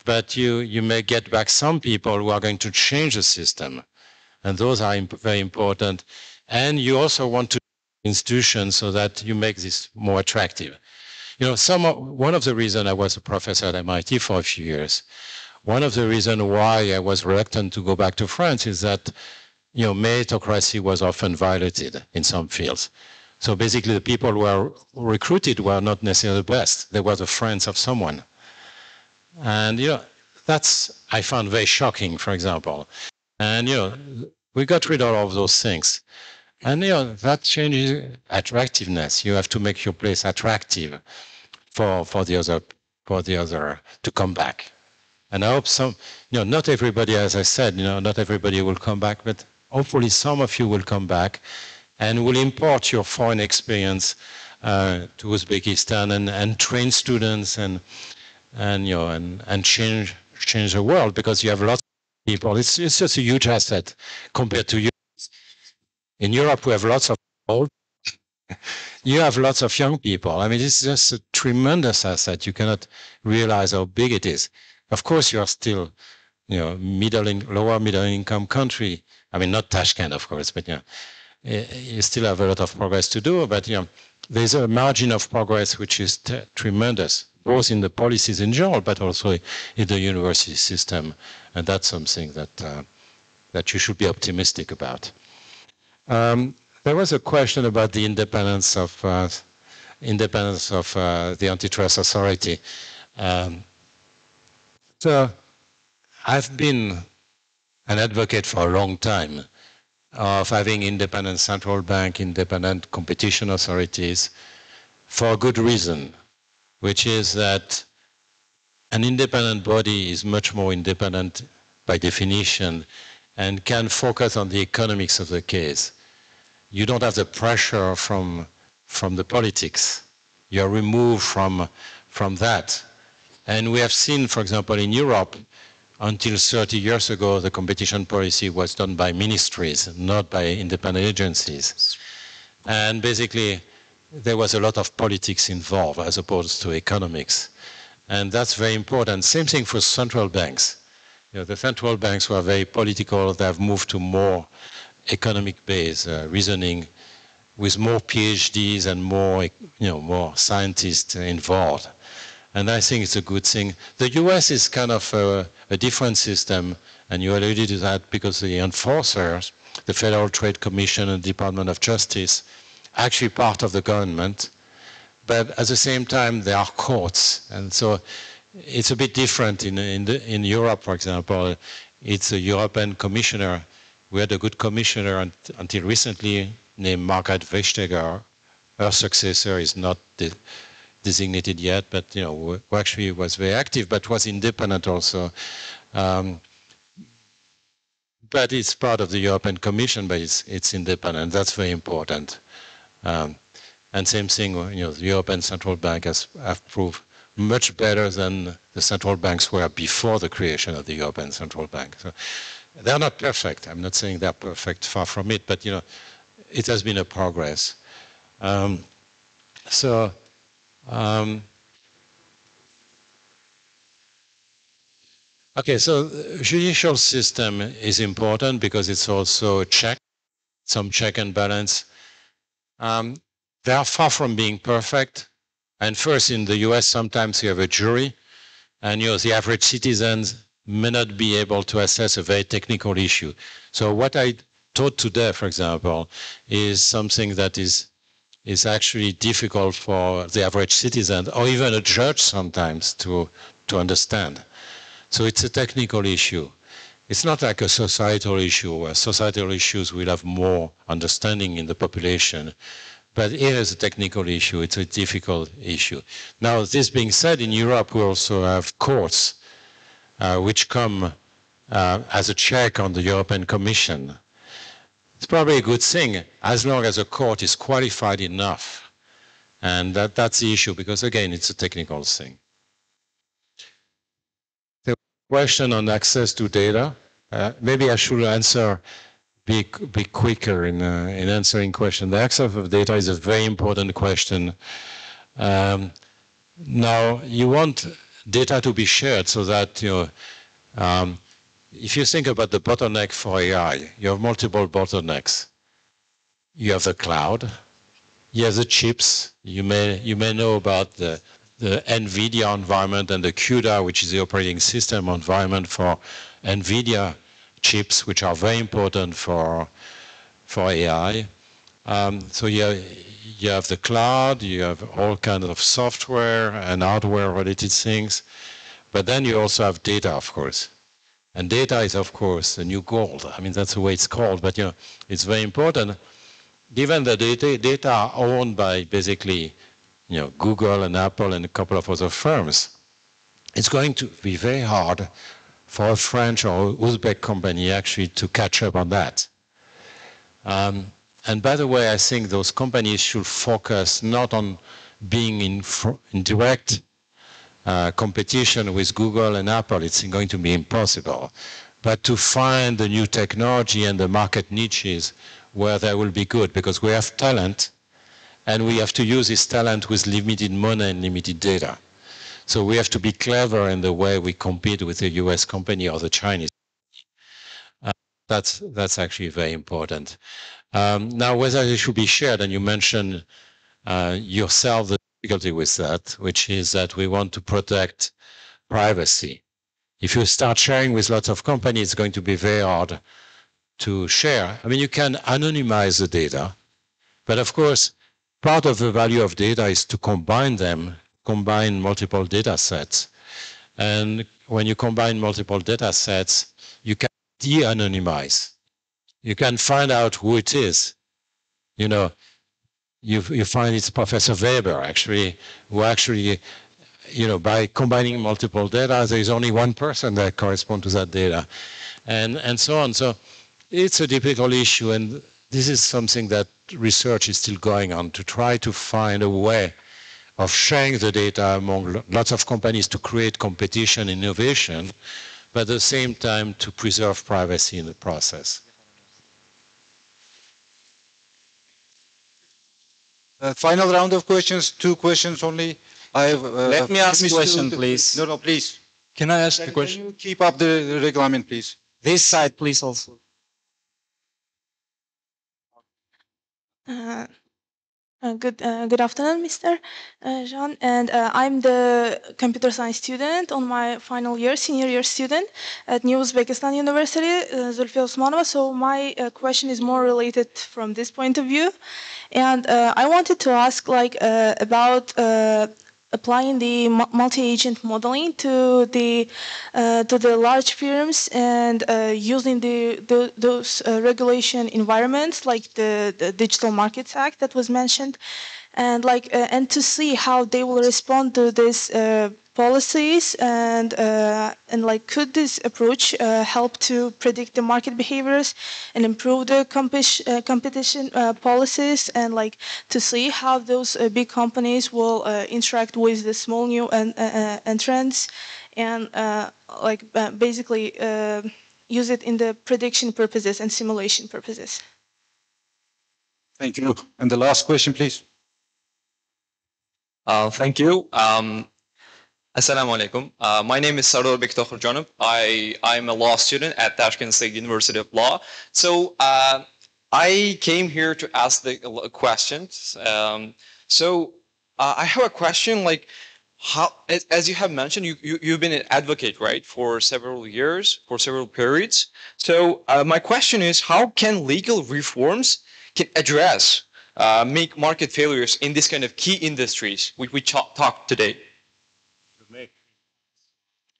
Speaker 3: But you may get back some people who are going to change the system. And those are very important. And you also want to institutions so that you make this more attractive. You know, one of the reasons I was a professor at MIT for a few years, one of the reasons why I was reluctant to go back to France is that, you know, meritocracy was often violated in some fields. So basically the people who were recruited were not necessarily the best. They were the friends of someone. And, you know, that's, I found very shocking, for example. And, you know, we got rid of all of those things. And, you know, that changes attractiveness. You have to make your place attractive for the other to come back. And I hope some, you know, not everybody, as I said, you know, not everybody will come back, but hopefully some of you will come back and will import your foreign experience to Uzbekistan and train students and you know, and change the world, because you have lots of people. It's just a huge asset compared to Europe. In Europe, we have lots of old. You have lots of young people. I mean, it's just a tremendous asset. You cannot realize how big it is. Of course, you are still, you know, lower middle income country. I mean, not Tashkent, of course, but you know, you still have a lot of progress to do. But you know, there's a margin of progress which is tremendous, both in the policies in general, but also in the university system. And that's something that you should be optimistic about. There was a question about the independence of the antitrust authority. So I've been an advocate for a long time of having independent central bank, independent competition authorities, for a good reason, which is that an independent body is much more independent by definition and can focus on the economics of the case. You don't have the pressure from the politics. You're removed from that. And we have seen, for example, in Europe, until 30 years ago, the competition policy was done by ministries, not by independent agencies. And basically, there was a lot of politics involved as opposed to economics. And that's very important. Same thing for central banks. You know, the central banks were very political. They have moved to more economic-based reasoning with more PhDs and more, you know, more scientists involved. And I think it's a good thing. The US is kind of a different system, and you alluded to that because the enforcers, the Federal Trade Commission and Department of Justice, are actually part of the government. But at the same time, they are courts. And so it's a bit different in Europe, for example. It's a European commissioner. We had a good commissioner until recently named Margaret Vestager. Her successor is not designated yet, but you know, who actually was very active, but was independent also. But it's part of the European Commission, but it's independent. That's very important. And same thing, you know, the European Central Bank have proved much better than the central banks were before the creation of the European Central Bank. So they're not perfect. I'm not saying they're perfect, far from it, but you know, it has been a progress. Okay, so judicial system is important because it's also a check, some check and balance. They are far from being perfect. And first, in the US, sometimes you have a jury, and you know, the average citizens may not be able to assess a very technical issue. So what I
Speaker 4: taught today, for example, is something that is actually difficult for the average citizen or even a judge sometimes to understand. So it's a technical issue. It's not like a societal issue where societal issues will have more understanding in the population. But here is a technical issue. It's a difficult issue. Now, this being said, in Europe, we also have courts which come as a check on the European Commission. It's probably a good thing as long as a court is qualified enough. And that's the issue, because again, it's a technical thing. The question on access to data, maybe I should answer, be quicker in answering question. The access of data is a very important question. Now, you want data to be shared so that, if you think about the bottleneck for AI, you have multiple bottlenecks. You have the cloud, you have the chips. You may know about the NVIDIA environment and the CUDA, which is the operating system environment for NVIDIA chips, which are very important for AI. So you have the cloud, you have all kinds of software and hardware related things, but then you also have data, of course. And data is, of course, the new gold. I mean, that's the way it's called, but it's very important. Given that data are owned by basically Google and Apple and a couple of other firms, it's going to be very hard for a French or Uzbek company actually to catch up on that. And by the way, I think those companies should focus not on being in direct competition with Google and Apple. It's going to be impossible. But to find the new technology and the market niches where they will be good, because we have talent, and we have to use this talent with limited money and limited data. So we have to be clever in the way we compete with the US company or the Chinese. That's actually very important. Now, whether it should be shared, and you mentioned yourself the difficulty with that, which is that we want to protect privacy. If you start sharing with lots of companies, it's going to be very hard to share. I mean, you can anonymize the data, but of course, part of the value of data is to combine them, combine multiple data sets. And when you combine multiple data sets, you can de-anonymize. You can find out who it is. You find it's Professor Weber, actually, who actually, by combining multiple data, there is only one person that corresponds to that data, and so on. So it's a difficult issue, and this is something that research is still going on to try to find a way of sharing the data among lots of companies to create competition, innovation, but at the same time to preserve privacy in the process.
Speaker 7: Final round of questions, 2 questions only.
Speaker 10: Let me ask a question, please.
Speaker 7: No, please.
Speaker 9: Can I ask a question?
Speaker 7: Can you keep up the reglement, please?
Speaker 10: This side, please, also.
Speaker 11: Good afternoon, Mr. Jean, and I'm the computer science student on my final year, senior year student at New Uzbekistan University, Zulfiya Osmanova. So my question is more related from this point of view, and I wanted to ask about applying the multi-agent modeling to the large firms and using those regulation environments like the Digital Markets Act that was mentioned, and and to see how they will respond to these policies, and could this approach help to predict the market behaviors and improve the competition policies, and to see how those big companies will interact with the small new entrants, and basically use it in the prediction purposes and simulation purposes.
Speaker 7: Thank you. And the last question, please.
Speaker 12: Thank you. Assalamu alaikum. My name is Sardar Bektokhurjanov. I'm a law student at Tashkent State University of Law. So I came here to ask the questions. I have a question, how, as you have mentioned, you've been an advocate, right, for several years, for several periods. So my question is, how can legal reforms can address make market failures in this kind of key industries which we talked today?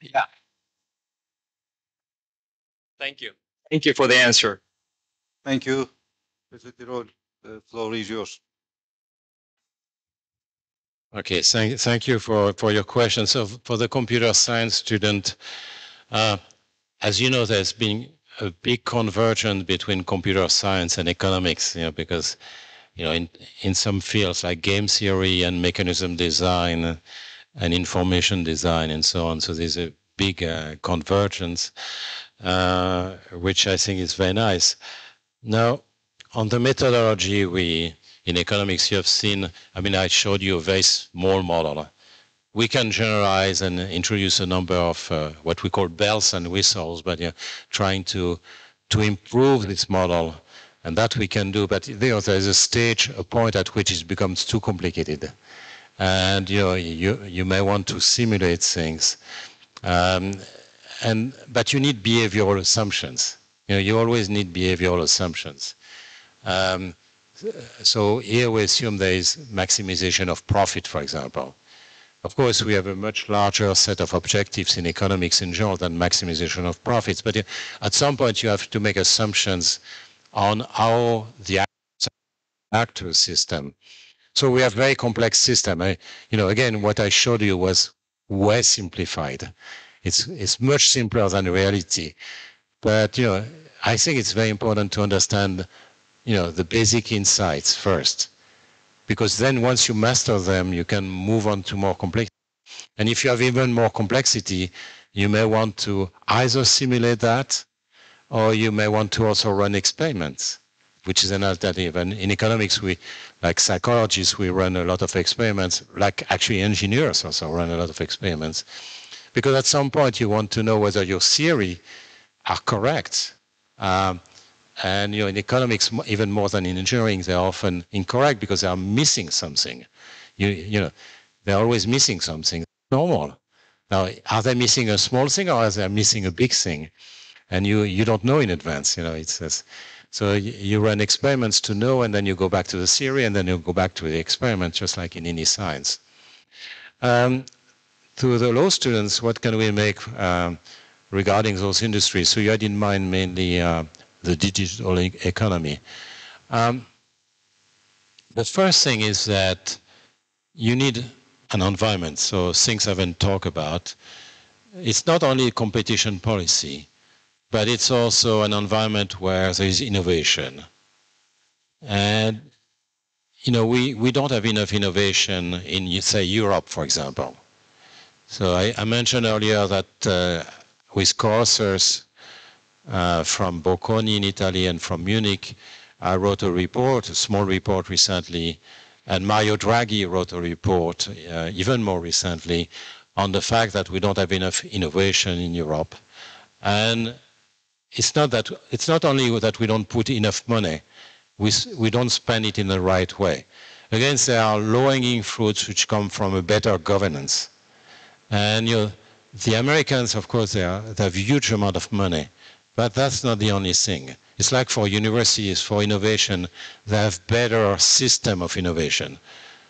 Speaker 12: Yeah. Thank you. Thank you for the answer.
Speaker 7: Thank you. Mr. Tirol, the floor is yours.
Speaker 3: Okay, thank you for your question. So for the computer science student, as you know, there's been a big convergence between computer science and economics, because, in some fields like game theory and mechanism design and information design and so on, so there's a big convergence, which I think is very nice. Now, on the methodology, in economics, you have seen, I showed you a very small model. We can generalize and introduce a number of what we call bells and whistles, but trying to improve this model, and that we can do. But there's a point at which it becomes too complicated, and you may want to simulate things, but you need behavioral assumptions. You always need behavioral assumptions. So here we assume there is maximization of profit, for example. Of course, we have a much larger set of objectives in economics in general than maximization of profits. But at some point, you have to make assumptions on how the actor system. So we have very complex system. Again, what I showed you was way simplified. It's much simpler than reality. But I think it's very important to understand the basic insights first, because then once you master them, you can move on to more complexity. And if you have even more complexity, you may want to either simulate that, or you may want to also run experiments, which is an alternative. And in economics, like psychologists, we run a lot of experiments, like actually engineers also run a lot of experiments, because at some point you want to know whether your theory are correct. And in economics, even more than in engineering, they're often incorrect because they are missing something. They're always missing something. Normal. Now, are they missing a small thing, or are they missing a big thing? And you don't know in advance. So you run experiments to know, and then you go back to the theory, and then you go back to the experiment, just like in any science. To the law students, what can we make regarding those industries? So you had in mind mainly the digital economy. The first thing is that you need an environment. So things I haven't talked about. It's not only competition policy, but it's also an environment where there is innovation. And we don't have enough innovation in, say, Europe, for example. So I mentioned earlier that with co-authors from Bocconi in Italy and from Munich, I wrote a small report recently, and Mario Draghi wrote a report even more recently on the fact that we don't have enough innovation in Europe. And it's not only that we don't put enough money, we don't spend it in the right way. Again, there are low-hanging fruits which come from a better governance. And the Americans, of course, they have a huge amount of money, but that's not the only thing. It's like for universities, for innovation, they have better system of innovation.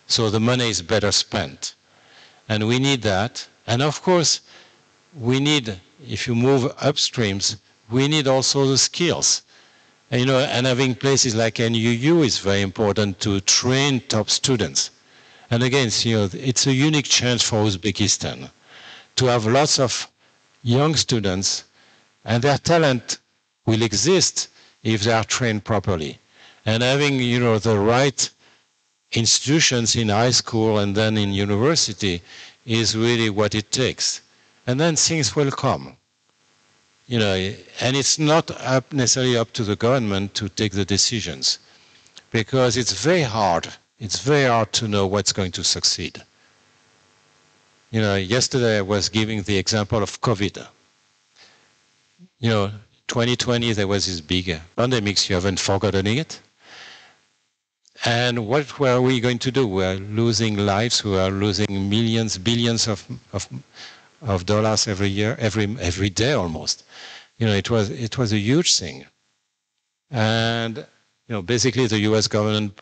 Speaker 3: So the money is better spent. And we need that. And of course, we need, if you move upstreams, we need also the skills. And, and having places like NUU is very important to train top students. And again, it's a unique chance for Uzbekistan to have lots of young students, and their talent will exist if they are trained properly. And having, the right institutions in high school and then in university is really what it takes. And then things will come. And it's not necessarily up to the government to take the decisions, because it's very hard. It's very hard to know what's going to succeed. Yesterday I was giving the example of COVID. 2020 there was this big pandemic, you haven't forgotten it. And what were we going to do? We are losing lives. We are losing millions, billions of dollars every year, every day almost. You know, it was a huge thing. And you know, basically the U.S. government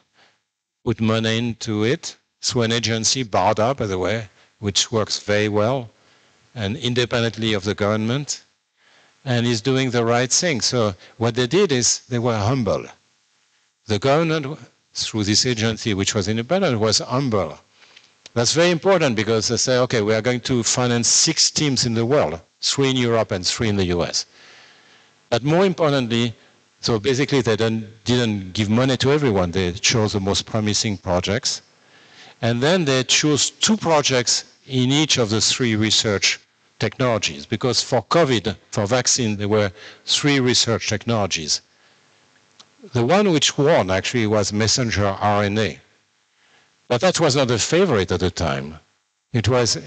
Speaker 3: put money into it through an agency, BARDA, by the way, which works very well and independently of the government, and is doing the right thing. So what they did is they were humble. The government, through this agency, which was independent, was humble. That's very important because they say, okay, we are going to finance 6 teams in the world, 3 in Europe and 3 in the US. But more importantly, so basically they didn't give money to everyone. They chose the most promising projects. And then they chose 2 projects in each of the 3 research technologies, because for COVID, for vaccine, there were 3 research technologies. The one which won actually was messenger RNA. But that was not a favorite at the time. It was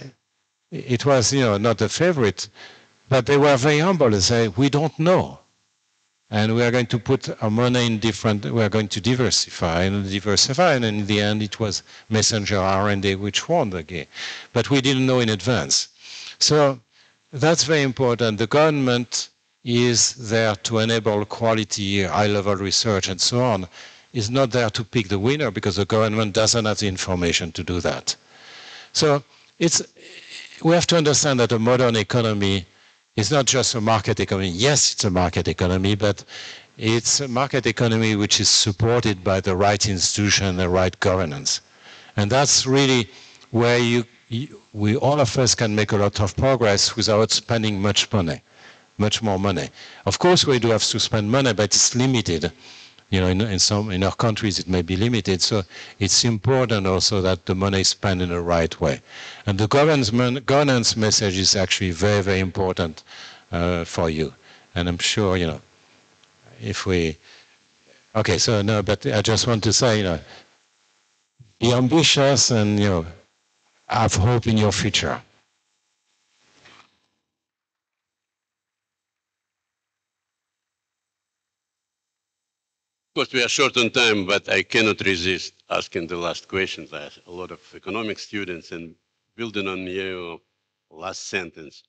Speaker 3: not a favorite, but they were very humble and say, we don't know. And we are going to put our money in we are going to diversify, and in the end it was messenger RNA which won the game. But we didn't know in advance. So that's very important. The government is there to enable quality, high-level research and so on. Is not there to pick the winner because the government doesn't have the information to do that. So we have to understand that a modern economy is not just a market economy. Yes, it's a market economy, but it's a market economy which is supported by the right institution and the right governance. And that's really where we all of us can make a lot of progress without spending much more money. Of course, we do have to spend money, but it's limited. You know, in our countries it may be limited, so it's important also that the money is spent in the right way. And the governance message is actually very, very important for you. And I'm sure, you know, if we... Okay, so no, but I just want to say, you know, be ambitious and, you know, have hope in your future.
Speaker 13: Of course, we are short on time, but I cannot resist asking the last questions. I have a lot of economic students, and building on your last sentence,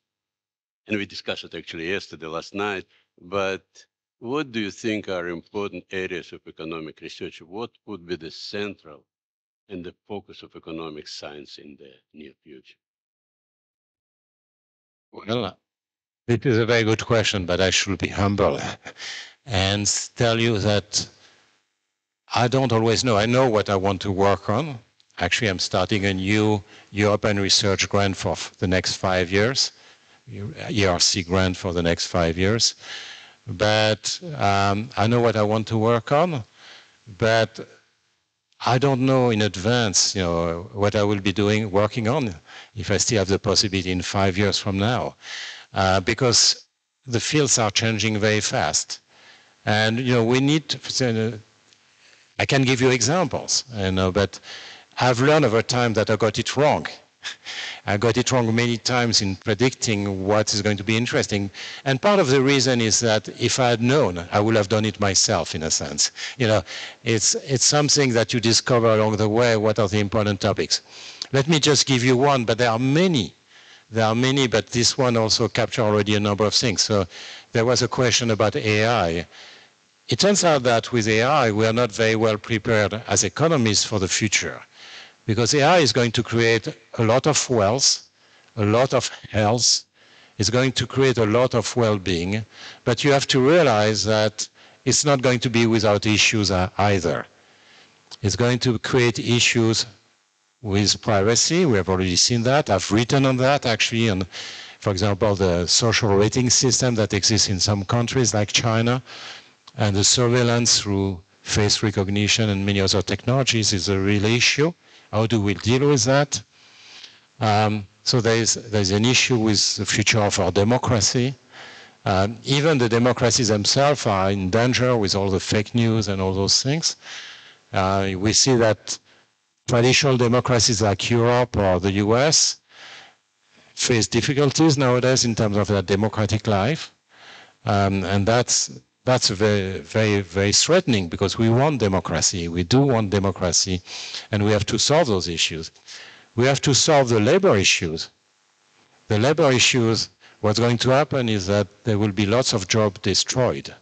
Speaker 13: and we discussed it actually yesterday, last night, but what do you think are important areas of economic research? What would be the central and the focus of economic science in the near future?
Speaker 3: Well, it is a very good question, but I should be humble and tell you that I don't always know. I know what I want to work on. Actually, I'm starting a new European research grant for the next 5 years, ERC grant for the next 5 years. But I know what I want to work on, but I don't know in advance, you know, what I will be working on, if I still have the possibility in 5 years from now, because the fields are changing very fast. And, you know, we need to, I can give you examples, you know, but I've learned over time that I got it wrong. I got it wrong many times in predicting what is going to be interesting. And part of the reason is that if I had known, I would have done it myself, in a sense. You know, it's something that you discover along the way, what are the important topics. Let me just give you one, but there are many. There are many, but this one also captures already a number of things. So there was a question about AI. It turns out that with AI, we are not very well prepared as economists for the future, because AI is going to create a lot of wealth, a lot of health, it's going to create a lot of well-being, but you have to realize that it's not going to be without issues either. It's going to create issues with privacy. We have already seen that. I've written on that, actually, and for example, the social rating system that exists in some countries like China, and the surveillance through face recognition and many other technologies is a real issue. How do we deal with that? So there's an issue with the future of our democracy. Even the democracies themselves are in danger with all the fake news and all those things. We see that traditional democracies like Europe or the US face difficulties nowadays in terms of their democratic life. And that's that's very, very, very threatening because we want democracy. We do want democracy, and we have to solve those issues. We have to solve the labor issues. The labor issues, what's going to happen is that there will be lots of jobs destroyed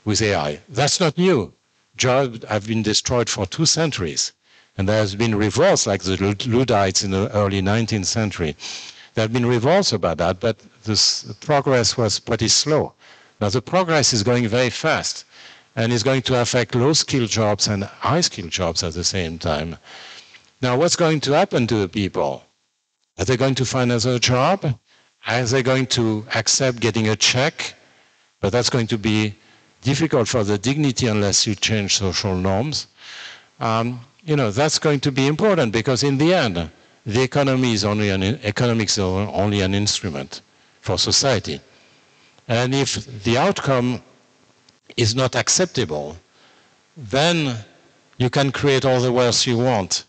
Speaker 3: with AI. That's not new. Jobs have been destroyed for 2 centuries. And there has been revolts like the Luddites in the early 19th century. There have been revolts about that, but this progress was pretty slow. Now the progress is going very fast and is going to affect low-skilled jobs and high-skilled jobs at the same time. Now what's going to happen to the people? Are they going to find another job? Are they going to accept getting a check? But that's going to be difficult for the dignity unless you change social norms. That's going to be important because in the end, the economy is economics is only an instrument for society. And if the outcome is not acceptable, then you can create all the wealth you want.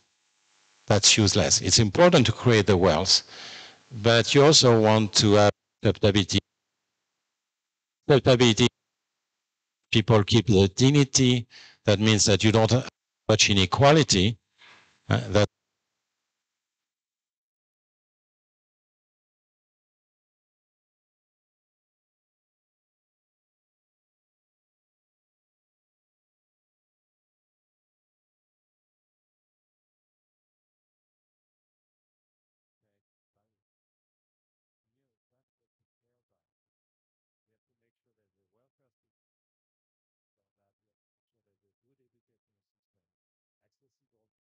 Speaker 3: That's useless. It's important to create the wealth, but you also want to have acceptability. People keep their dignity. That means that you don't have much inequality. That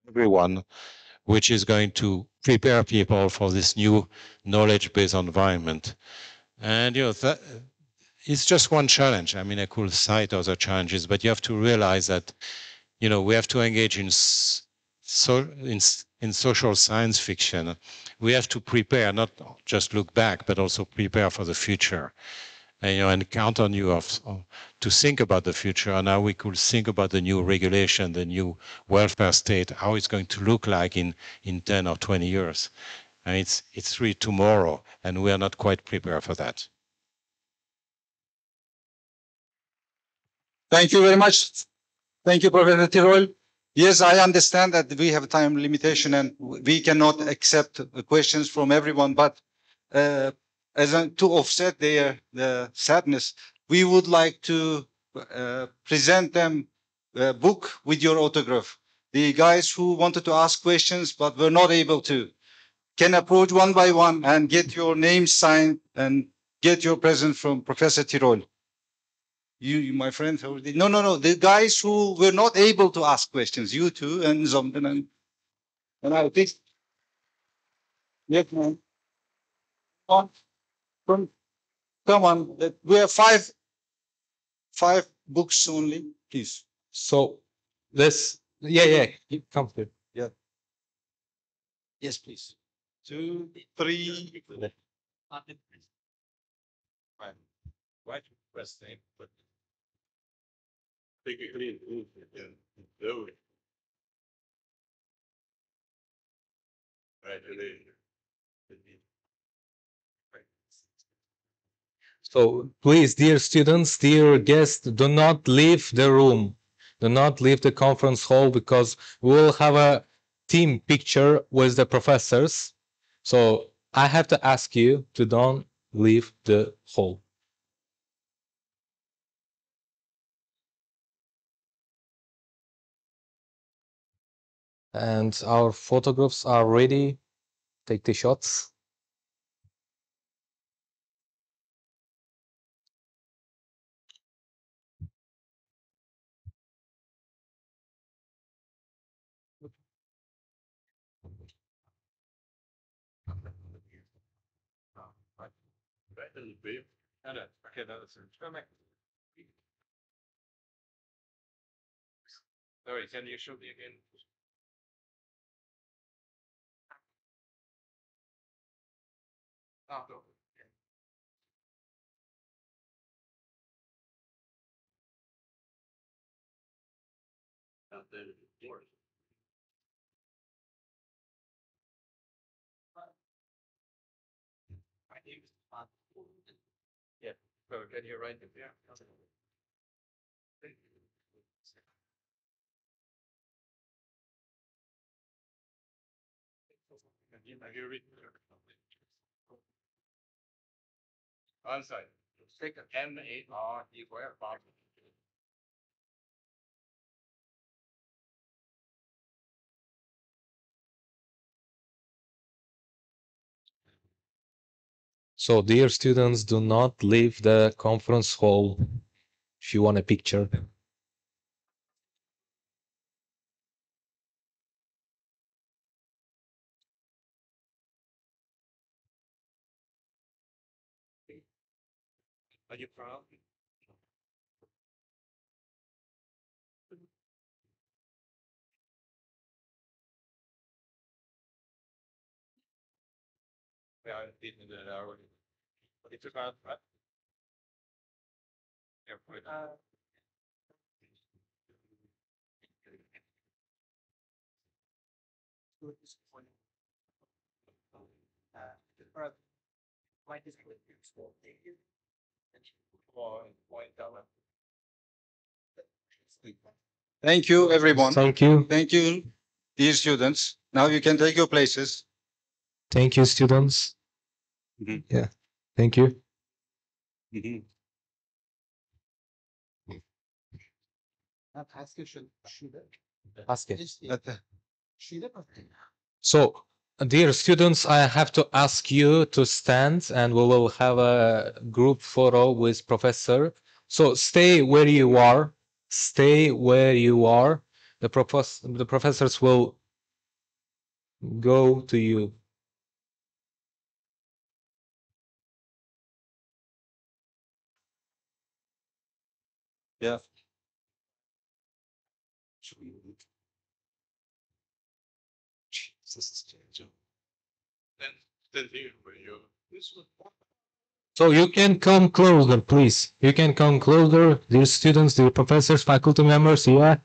Speaker 3: everyone, which is going to prepare people for this new knowledge-based environment. And that it's just one challenge. I mean, I could cite other challenges, but you have to realize that we have to engage in social science fiction. We have to prepare, not just look back, but also prepare for the future. And count on you to think about the future and how we could think about the new regulation, the new welfare state, how it's going to look like in 10 or 20 years. And it's really tomorrow, and we are not quite prepared for that.
Speaker 7: Thank you very much. Thank you, Professor Tirol. Yes, I understand that we have time limitation and we cannot accept questions from everyone, but to offset the sadness, we would like to present them a book with your autograph. The guys who wanted to ask questions but were not able to can approach one by one and get your name signed and get your present from Professor Tirol. You, my friend, already. No. The guys who were not able to ask questions, you two and Zomben and I think. Yes, man. Come on. We have five books only, please.
Speaker 1: So yeah, come here.
Speaker 7: Yeah. Yes, please. 2, 3.
Speaker 13: Right. Press same. Take a clean. Do it. Right.
Speaker 1: So please, dear students, dear guests, do not leave the room. Do not leave the conference hall because we will have a team picture with the professors. So I have to ask you to don't leave the hall. And our photographs are ready. Take the shots.
Speaker 3: Sorry, can you show me again? Yeah. So can you write it there?
Speaker 4: Answer. Second. M-A-R-E-Y.
Speaker 1: So, dear students, do not leave the conference hall if you want a picture.
Speaker 4: Are you proud? Yeah, I didn't do that already. But it's about right? Yeah, right.
Speaker 7: Thank you, everyone.
Speaker 1: Thank you.
Speaker 7: Thank you, dear students. Now you can take your places.
Speaker 1: Thank you, students. Yeah. Thank you. So, dear students, I have to ask you to stand and we will have a group photo with professor. So stay where you are. Stay where you are. The professors will go to you.
Speaker 7: Yeah.
Speaker 1: So you can come closer, please. You can come closer, dear students, dear professors, faculty members. Yeah.